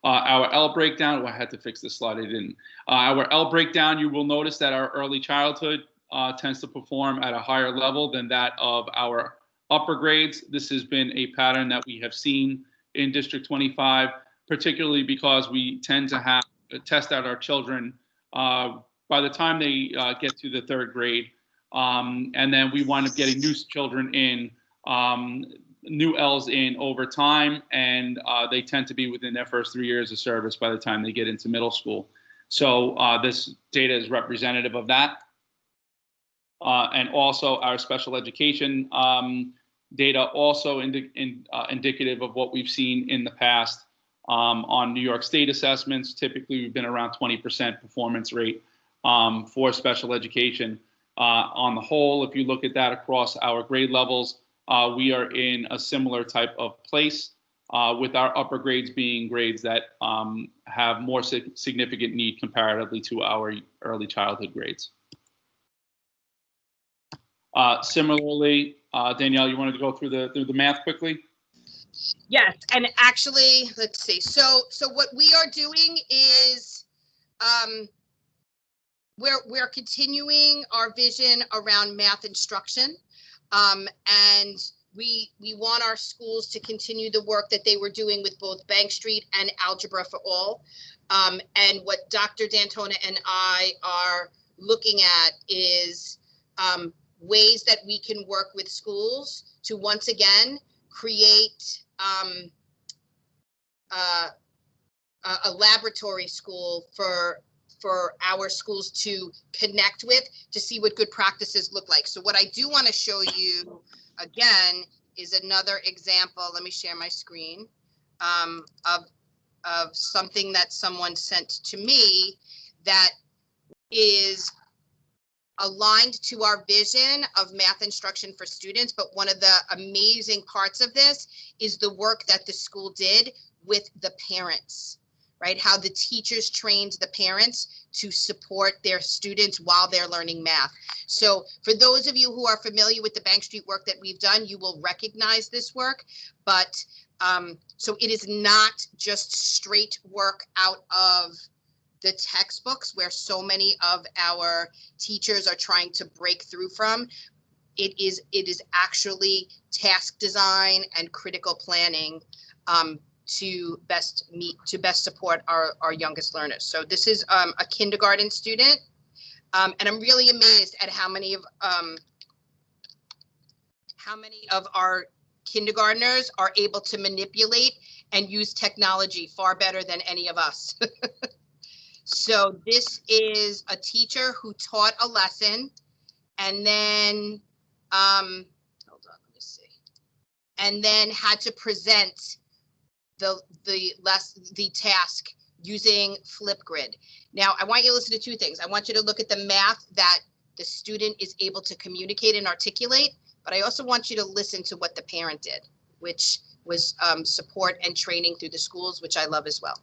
Our L breakdown, I had to fix this slide, I didn't. Our L breakdown, you will notice that our early childhood tends to perform at a higher level than that of our upper grades. This has been a pattern that we have seen in District 25, particularly because we tend to test out our children by the time they get to the 3rd grade. And then we wind up getting new children in, new L's in over time, and they tend to be within their first 3 years of service by the time they get into middle school. So this data is representative of that. And also our special education data also indicative of what we've seen in the past on New York State assessments. Typically, we've been around 20% performance rate for special education. On the whole, if you look at that across our grade levels, we are in a similar type of place, with our upper grades being grades that have more significant need comparatively to our early childhood grades. Similarly, Danielle, you wanted to go through the math quickly? Yes, and actually, let's see. So what we are doing is we're continuing our vision around math instruction. And we want our schools to continue the work that they were doing with both Bank Street and Algebra for All. And what Dr. D'Antona and I are looking at is ways that we can work with schools to once again create a laboratory school for our schools to connect with, to see what good practices look like. So what I do want to show you again is another example. Let me share my screen of something that someone sent to me that is aligned to our vision of math instruction for students. But one of the amazing parts of this is the work that the school did with the parents, right? How the teachers trained the parents to support their students while they're learning math. So for those of you who are familiar with the Bank Street work that we've done, you will recognize this work. But so it is not just straight work out of the textbooks where so many of our teachers are trying to break through from. It is actually task design and critical planning to best support our youngest learners. So this is a kindergarten student, and I'm really amazed at how many of our kindergartners are able to manipulate and use technology far better than any of us. So this is a teacher who taught a lesson and then, hold on, let me see, and then had to present the task using Flipgrid. Now, I want you to listen to two things. I want you to look at the math that the student is able to communicate and articulate, but I also want you to listen to what the parent did, which was support and training through the schools, which I love as well.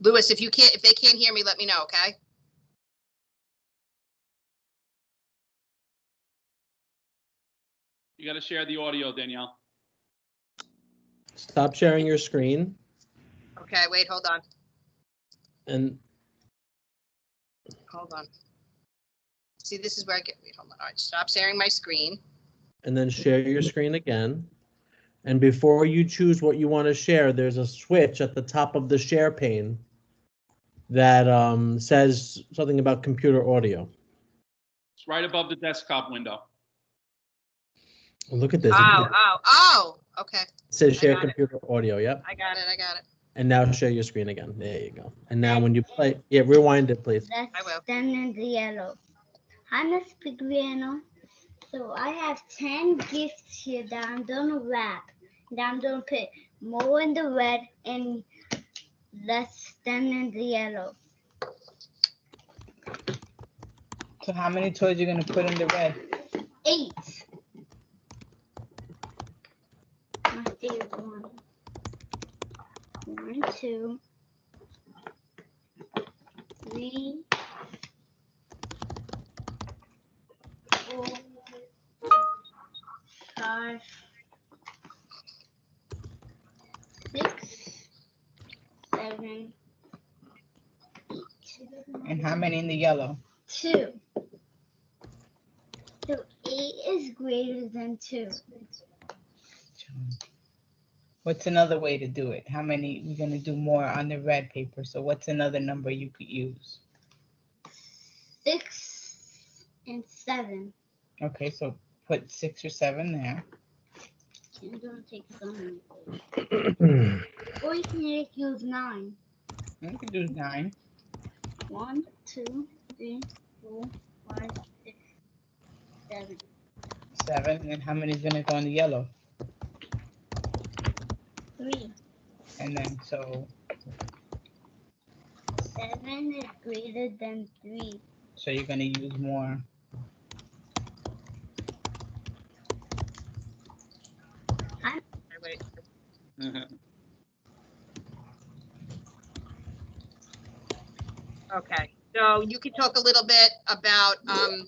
Louis, if they can't hear me, let me know, okay? You got to share the audio, Danielle. Stop sharing your screen. Okay, wait, hold on. And Hold on. See, this is where I get, wait, hold on. All right, stop sharing my screen. and then share your screen again. And before you choose what you want to share, there's a switch at the top of the share pane that says something about computer audio. It's right above the desktop window. Look at this. Oh, okay. It says share got it. computer audio. Yep. I got it. And now share your screen again. There you go. And now when you play, yeah, rewind it, please. I will. Let's stand in the yellow. I'm speak piano. So I have 10 gifts here that I'm gonna wrap. That I'm gonna put more in the red and let's stand in the yellow. So how many toys are you gonna put in the red? 8. My favorite one. 1, 2, 3, 4, 5, 6, 7, 8. And how many in the yellow? 2. So 8 is greater than 2. What's another way to do it? How many? We're gonna do more on the red paper. So what's another number you could use? 6 and 7. Okay, so put 6 or 7 there. I'm gonna take some. Or you can use 9. You can do 9. 1, 2, 3, 4, 5, 6, 7. 7. And how many is gonna go in the yellow? 3. And then so 7 is greater than 3. so you're gonna use more. Wait. Okay, so you can talk a little bit about the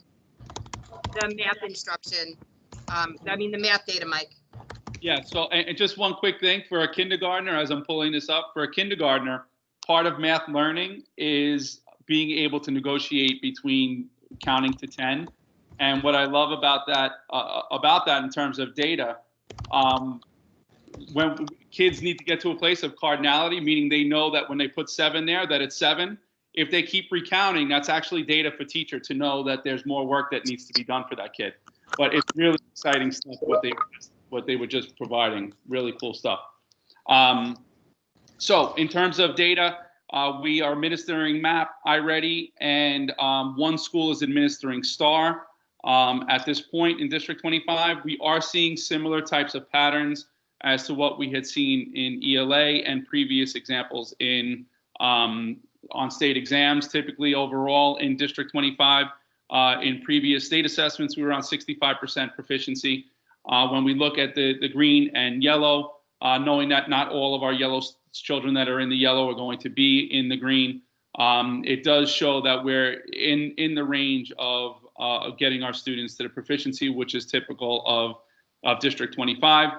math instruction. The math data, Mike. Yeah, so, and just one quick thing for a kindergartner, as I'm pulling this up, for a kindergartner, part of math learning is being able to negotiate between counting to 10. And what I love about that in terms of data, when kids need to get to a place of cardinality, meaning they know that when they put 7 there, that it's 7. If they keep recounting, that's actually data for teacher to know that there's more work that needs to be done for that kid. But it's really exciting stuff what they were just providing. Really cool stuff. So in terms of data, we are administering MAP, iReady, and one school is administering STAR. At this point in District 25, we are seeing similar types of patterns as to what we had seen in ELA and previous examples in on state exams. Typically, overall in District 25, in previous state assessments, we were around 65% proficiency. When we look at the green and yellow, knowing that not all of our yellow children that are in the yellow are going to be in the green, it does show that we're in the range of getting our students to the proficiency, which is typical of District 25.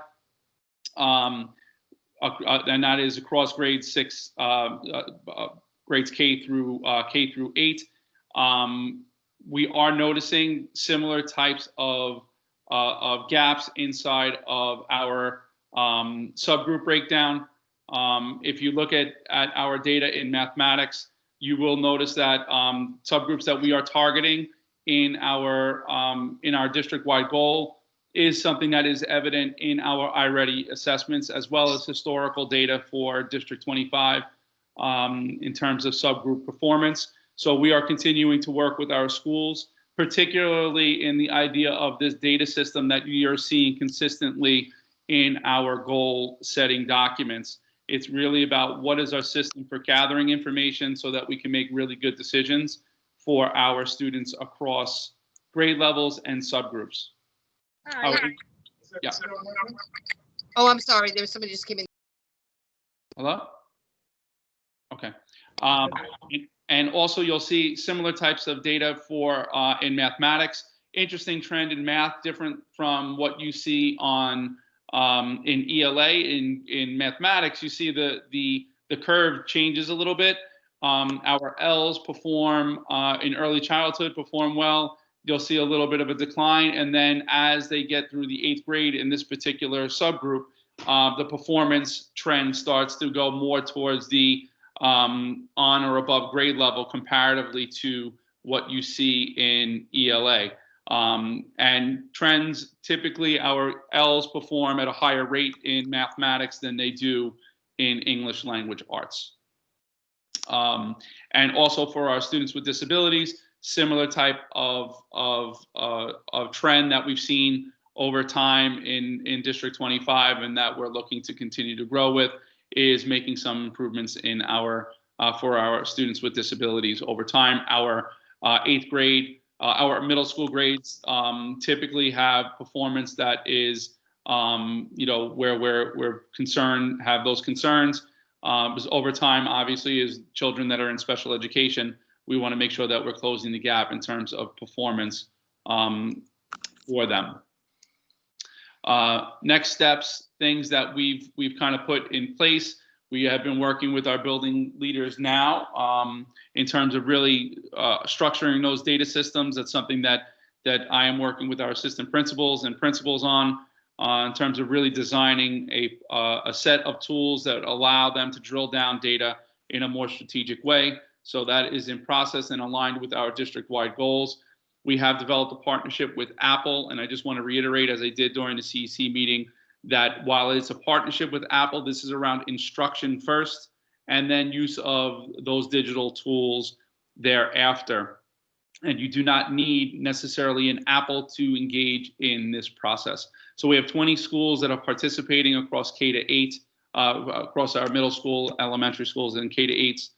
And that is across grades 6, grades K through 8. We are noticing similar types of gaps inside of our subgroup breakdown. If you look at our data in mathematics, you will notice that subgroups that we are targeting in our district-wide goal is something that is evident in our iReady assessments, as well as historical data for District 25 in terms of subgroup performance. So we are continuing to work with our schools, particularly in the idea of this data system that you are seeing consistently in our goal setting documents. It's really about what is our system for gathering information so that we can make really good decisions for our students across grade levels and subgroups. Yeah. Oh, I'm sorry. There was somebody just came in. Hello? Okay. And also you'll see similar types of data for in mathematics. Interesting trend in math, different from what you see on in ELA. In mathematics, you see the curve changes a little bit. Our L's perform in early childhood perform well. You'll see a little bit of a decline, and then as they get through the 8th grade in this particular subgroup, the performance trend starts to go more towards the on or above grade level comparatively to what you see in ELA. And trends, typically our L's perform at a higher rate in mathematics than they do in English language arts. And also for our students with disabilities, similar type of trend that we've seen over time in District 25 and that we're looking to continue to grow with is making some improvements in our for our students with disabilities over time. Our 8th grade, our middle school grades typically have performance that is, where we're concerned, have those concerns. Because over time, obviously, as children that are in special education, we want to make sure that we're closing the gap in terms of performance for them. Next steps, things that we've kind of put in place. We have been working with our building leaders now in terms of really structuring those data systems. That's something that I am working with our assistant principals and principals on in terms of really designing a set of tools that allow them to drill down data in a more strategic way. So that is in process and aligned with our district-wide goals. We have developed a partnership with Apple, and I just want to reiterate, as I did during the CEC meeting, that while it's a partnership with Apple, this is around instruction first, and then use of those digital tools thereafter. And you do not need necessarily an Apple to engage in this process. So we have 20 schools that are participating across K to 8, across our middle school, elementary schools, and K to 8s.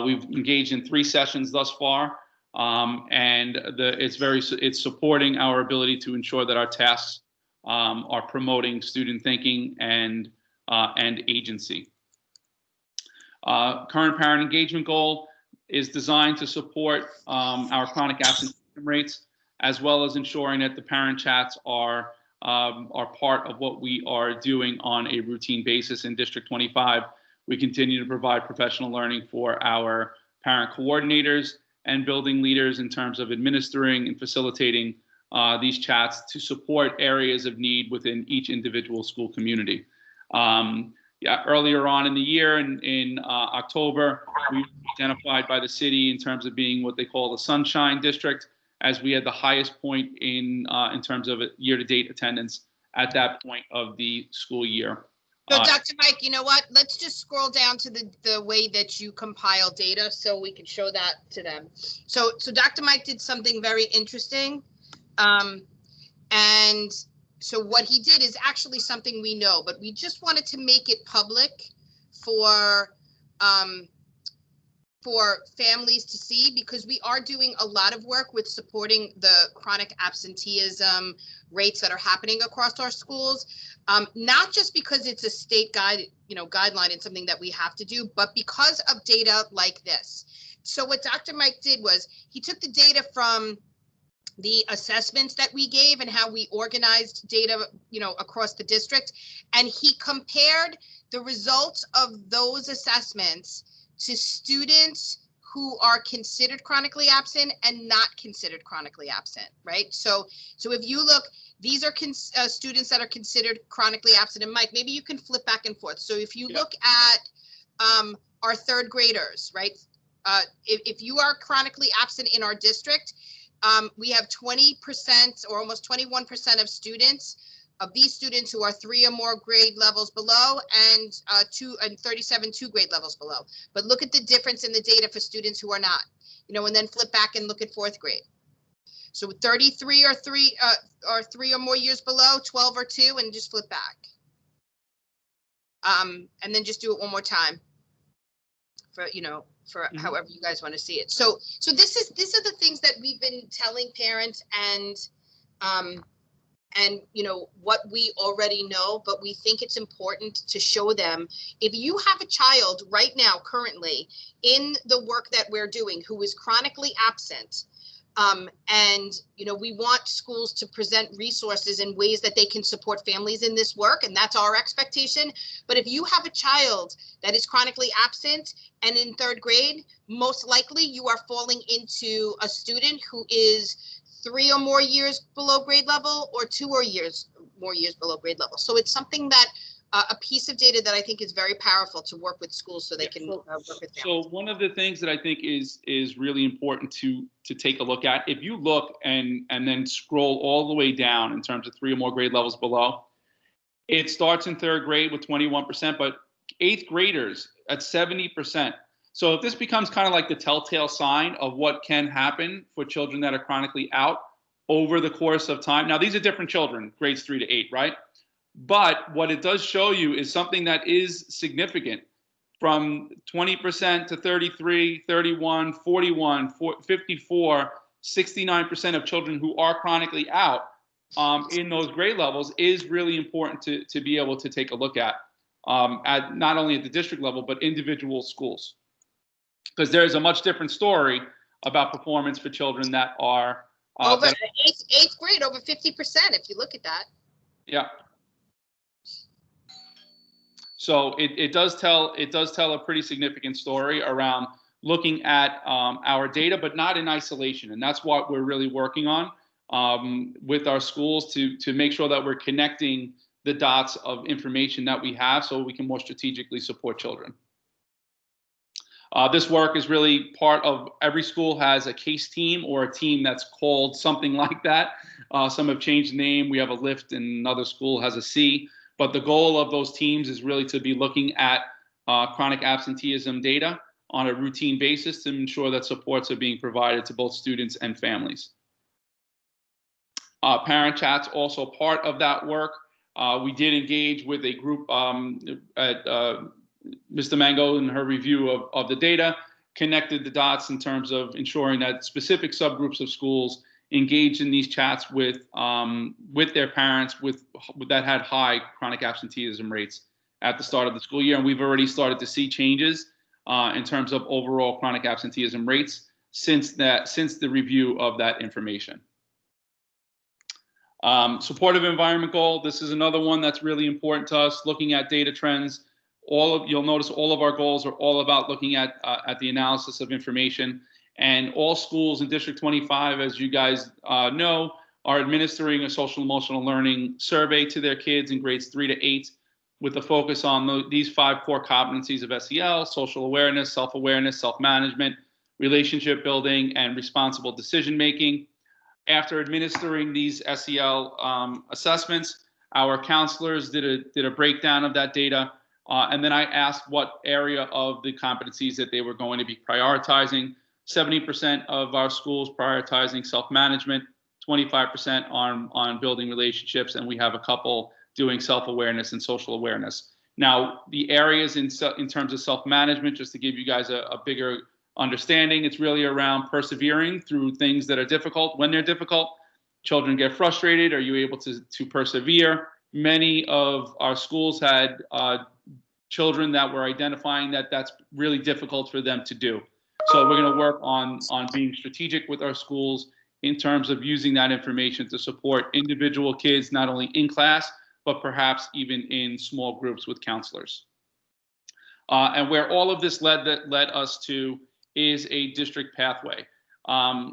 We've engaged in 3 sessions thus far, and it's supporting our ability to ensure that our tasks are promoting student thinking and agency. Current parent engagement goal is designed to support our chronic absenteeism rates, as well as ensuring that the parent chats are part of what we are doing on a routine basis in District 25. We continue to provide professional learning for our parent coordinators and building leaders in terms of administering and facilitating these chats to support areas of need within each individual school community. Earlier on in the year, in October, we were identified by the city in terms of being what they call the Sunshine District, as we had the highest point in terms of year-to-date attendance at that point of the school year. So Dr. Mike, you know what? Let's just scroll down to the way that you compile data so we can show that to them. So Dr. Mike did something very interesting. And so what he did is actually something we know, but we just wanted to make it public for families to see, because we are doing a lot of work with supporting the chronic absenteeism rates that are happening across our schools. Not just because it's a state guideline and something that we have to do, but because of data like this. So what Dr. Mike did was he took the data from the assessments that we gave and how we organized data, across the district, and he compared the results of those assessments to students who are considered chronically absent and not considered chronically absent, right? So if you look, these are students that are considered chronically absent. And Mike, maybe you can flip back and forth. So if you look at our third graders, right? If you are chronically absent in our district, we have 20% or almost 21% of these students who are 3 or more grade levels below, and 37 2 grade levels below. But look at the difference in the data for students who are not, and then flip back and look at 4th grade. So 33 or 3 or more years below, 12 or 2, and just flip back. And then just do it one more time for however you guys want to see it. So these are the things that we've been telling parents and what we already know, but we think it's important to show them. If you have a child right now, currently in the work that we're doing, who is chronically absent, and we want schools to present resources in ways that they can support families in this work, and that's our expectation. But if you have a child that is chronically absent and in 3rd grade, most likely you are falling into a student who is 3 or more years below grade level, or 2 or more years below grade level. So it's something that a piece of data that I think is very powerful to work with schools so they can work with families. So one of the things that I think is really important to take a look at, if you look and then scroll all the way down in terms of 3 or more grade levels below, it starts in 3rd grade with 21%, but 8th graders at 70%. So if this becomes kind of like the telltale sign of what can happen for children that are chronically out over the course of time. Now, these are different children, grades 3 to 8, right? But what it does show you is something that is significant, from 20% to 33, 31, 41, 54, 69% of children who are chronically out in those grade levels is really important to be able to take a look at not only at the district level, but individual schools. Because there's a much different story about performance for children that are over 8th grade, over 50%, if you look at that. Yeah. So it does tell a pretty significant story around looking at our data, but not in isolation. And that's what we're really working on with our schools to make sure that we're connecting the dots of information that we have so we can more strategically support children. This work is really part of, every school has a case team or a team that's called something like that. Some have changed the name. We have a LIFT, and another school has a C. But the goal of those teams is really to be looking at chronic absenteeism data on a routine basis to ensure that supports are being provided to both students and families. Parent chat's also part of that work. We did engage with a group at Mr. Mango in her review of the data, connected the dots in terms of ensuring that specific subgroups of schools engaged in these chats with their parents that had high chronic absenteeism rates at the start of the school year. And we've already started to see changes in terms of overall chronic absenteeism rates since the review of that information. Supportive environment goal. This is another one that's really important to us, looking at data trends. You'll notice all of our goals are all about looking at the analysis of information. And all schools in District 25, as you guys know, are administering a social emotional learning survey to their kids in grades 3 to 8 with a focus on these 5 core competencies of SEL: social awareness, self-awareness, self-management, relationship building, and responsible decision-making. After administering these SEL assessments, Our counselors did a breakdown of that data. And then I asked what area of the competencies that they were going to be prioritizing. 70% of our schools prioritizing self-management, 25% on building relationships, and we have a couple doing self-awareness and social awareness. Now, the areas in terms of self-management, just to give you guys a bigger understanding, it's really around persevering through things that are difficult. When they're difficult, children get frustrated. Are you able to persevere? Many of our schools had children that were identifying that that's really difficult for them to do. So we're going to work on being strategic with our schools in terms of using that information to support individual kids, not only in class, but perhaps even in small groups with counselors. And where all of this led us to is a district pathway.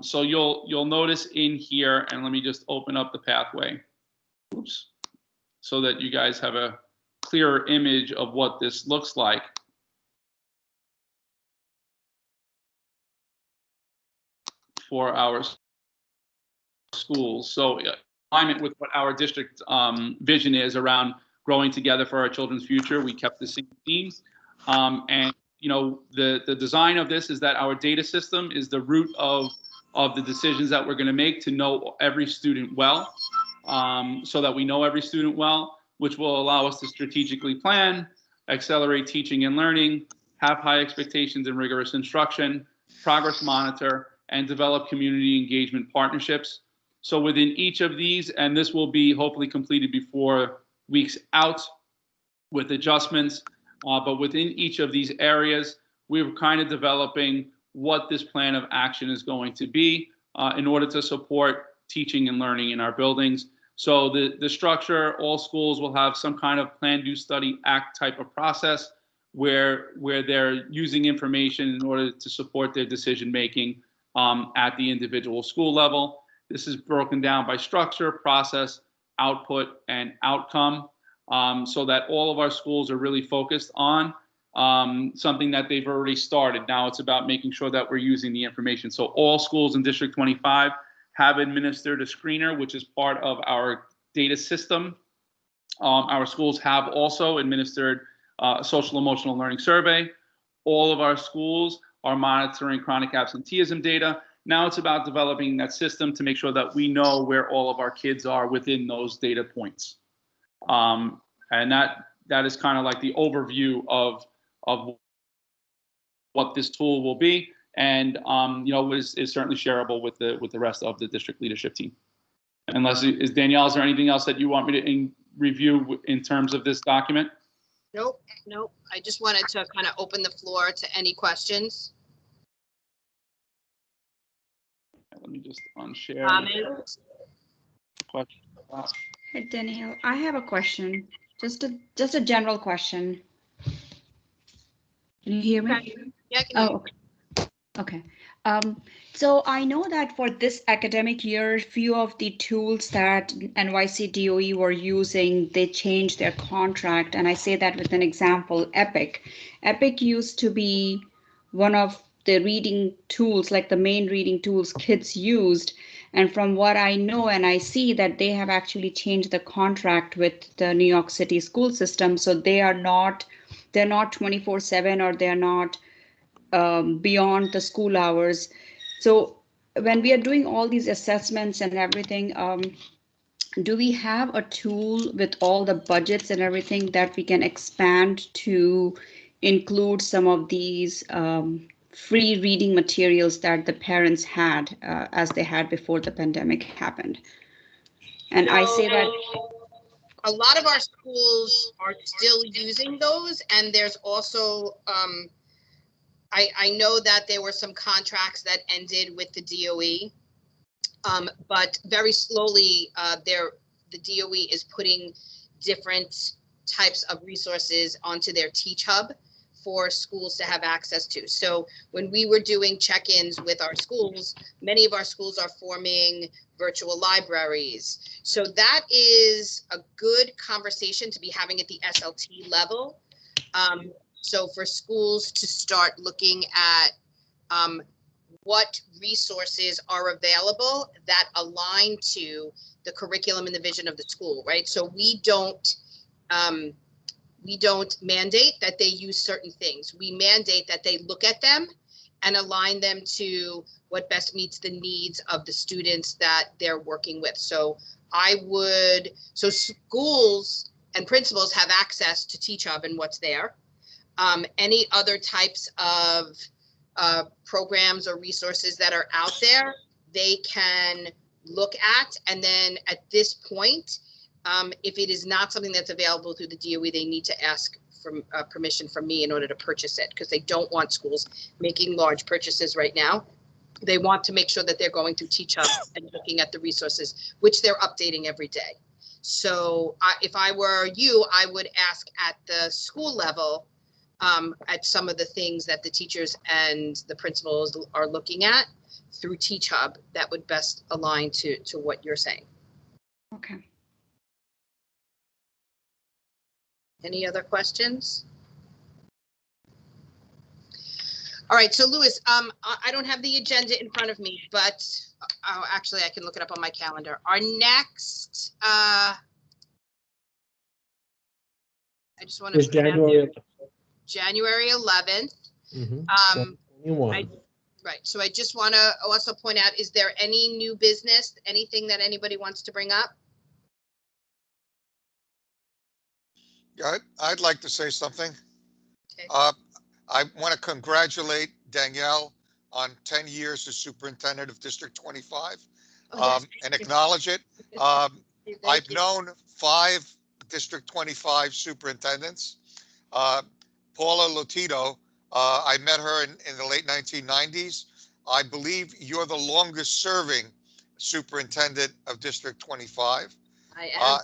So you'll notice in here, and let me just open up the pathway, oops, so that you guys have a clearer image of what this looks like. For our schools. So alignment with what our district vision is around growing together for our children's future. We kept the same themes. And you know, the design of this is that our data system is the root of the decisions that we're going to make to know every student well, so that we know every student well, which will allow us to strategically plan, accelerate teaching and learning, have high expectations and rigorous instruction, progress monitor, and develop community engagement partnerships. So within each of these, and this will be hopefully completed before weeks out with adjustments, but within each of these areas, we're kind of developing what this plan of action is going to be in order to support teaching and learning in our buildings. So the structure, all schools will have some kind of plan, do, study, act type of process where they're using information in order to support their decision making at the individual school level. This is broken down by structure, process, output, and outcome, so that all of our schools are really focused on something that they've already started. Now it's about making sure that we're using the information. So all schools in District 25 have administered a screener, which is part of our data system. Our schools have also administered a social emotional learning survey. All of our schools are monitoring chronic absenteeism data. Now it's about developing that system to make sure that we know where all of our kids are within those data points. And that is kind of like the overview of what this tool will be, and you know, is certainly shareable with the rest of the district leadership team. Unless, Danielle, is there anything else that you want me to review in terms of this document? Nope. I just wanted to kind of open the floor to any questions. Let me just unshare. Comments? Question. Hey, Danielle, I have a question. Just a general question. Can you hear me? Okay. Yeah, I can hear you. Okay. So I know that for this academic year, few of the tools that NYC DOE were using, they changed their contract. And I say that with an example, Epic. Epic used to be one of the reading tools, like the main reading tools kids used. And from what I know and I see, that they have actually changed the contract with the New York City school system. So they're not 24/7, or they're not beyond the school hours. So when we are doing all these assessments and everything, do we have a tool with all the budgets and everything that we can expand to include some of these free reading materials that the parents had as they had before the pandemic happened? And I say that a lot of our schools are still using those, and there's also I know that there were some contracts that ended with the DOE, but very slowly the DOE is putting different types of resources onto their Teach Hub for schools to have access to. So when we were doing check-ins with our schools, many of our schools are forming virtual libraries. So that is a good conversation to be having at the SLT level. So for schools to start looking at what resources are available that align to the curriculum and the vision of the school, right? So we don't mandate that they use certain things. We mandate that they look at them and align them to what best meets the needs of the students that they're working with. So schools and principals have access to Teach Hub and what's there. Any other types of programs or resources that are out there, they can look at. And then at this point, if it is not something that's available through the DOE, they need to ask for permission from me in order to purchase it, because they don't want schools making large purchases right now. They want to make sure that they're going through Teach Hub and looking at the resources, which they're updating every day. So if I were you, I would ask at the school level at some of the things that the teachers and the principals are looking at through Teach Hub that would best align to what you're saying. Okay. Any other questions? All right, so Louis, I don't have the agenda in front of me, but actually I can look it up on my calendar. Our next, I just want to. It's January. January 11th. Right. Right, so I just want to also point out, is there any new business, anything that anybody wants to bring up? Yeah, I'd like to say something. Okay. I want to congratulate Danielle on 10 years as superintendent of District 25 and acknowledge it. I've known 5 District 25 superintendents. Paula Lotito, I met her in the late 1990s. I believe you're the longest serving superintendent of District 25. I am.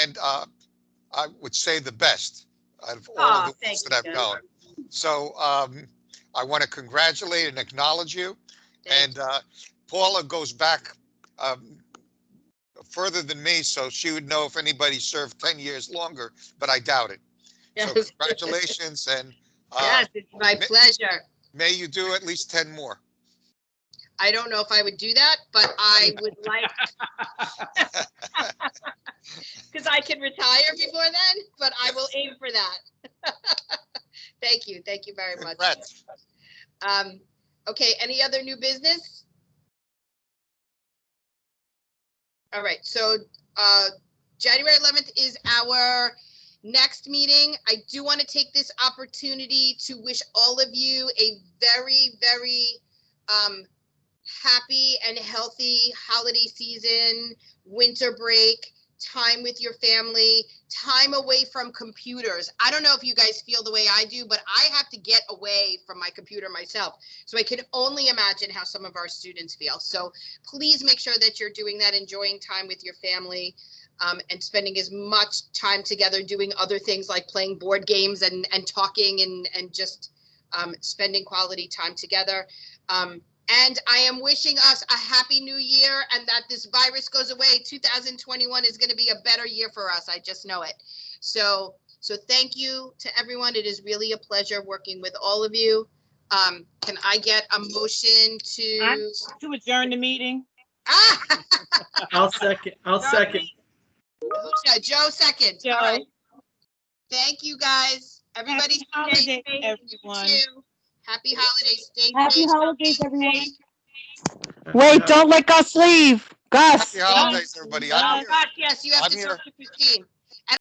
And I would say the best out of all of the ones that I've known. So I want to congratulate and acknowledge you. And Paula goes back further than me, so she would know if anybody served 10 years longer, but I doubt it. Yes. So congratulations, and yes, it's my pleasure. May you do at least 10 more. I don't know if I would do that, but I would like, because I can retire before then, but I will aim for that. Thank you very much. Congrats. Okay, any other new business? All right, so January 11th is our next meeting. I do want to take this opportunity to wish all of you a very, very happy and healthy holiday season, winter break, time with your family, time away from computers. I don't know if you guys feel the way I do, but I have to get away from my computer myself. So I can only imagine how some of our students feel. So please make sure that you're doing that, enjoying time with your family, and spending as much time together doing other things like playing board games and talking and just spending quality time together. And I am wishing us a happy new year and that this virus goes away. 2021 is going to be a better year for us. I just know it. So thank you to everyone. It is really a pleasure working with all of you. Can I get a motion to adjourn the meeting? I'll second. Joe second. Joe. All right. Thank you guys. Everybody Happy stay holidays, safe. everyone. Happy holidays. Stay Happy safe. holidays, everyone. Wait, don't let Gus leave. Gus. Happy holidays, everybody. I'm Oh here. gosh, yes, you have I'm to here. talk to Christine. And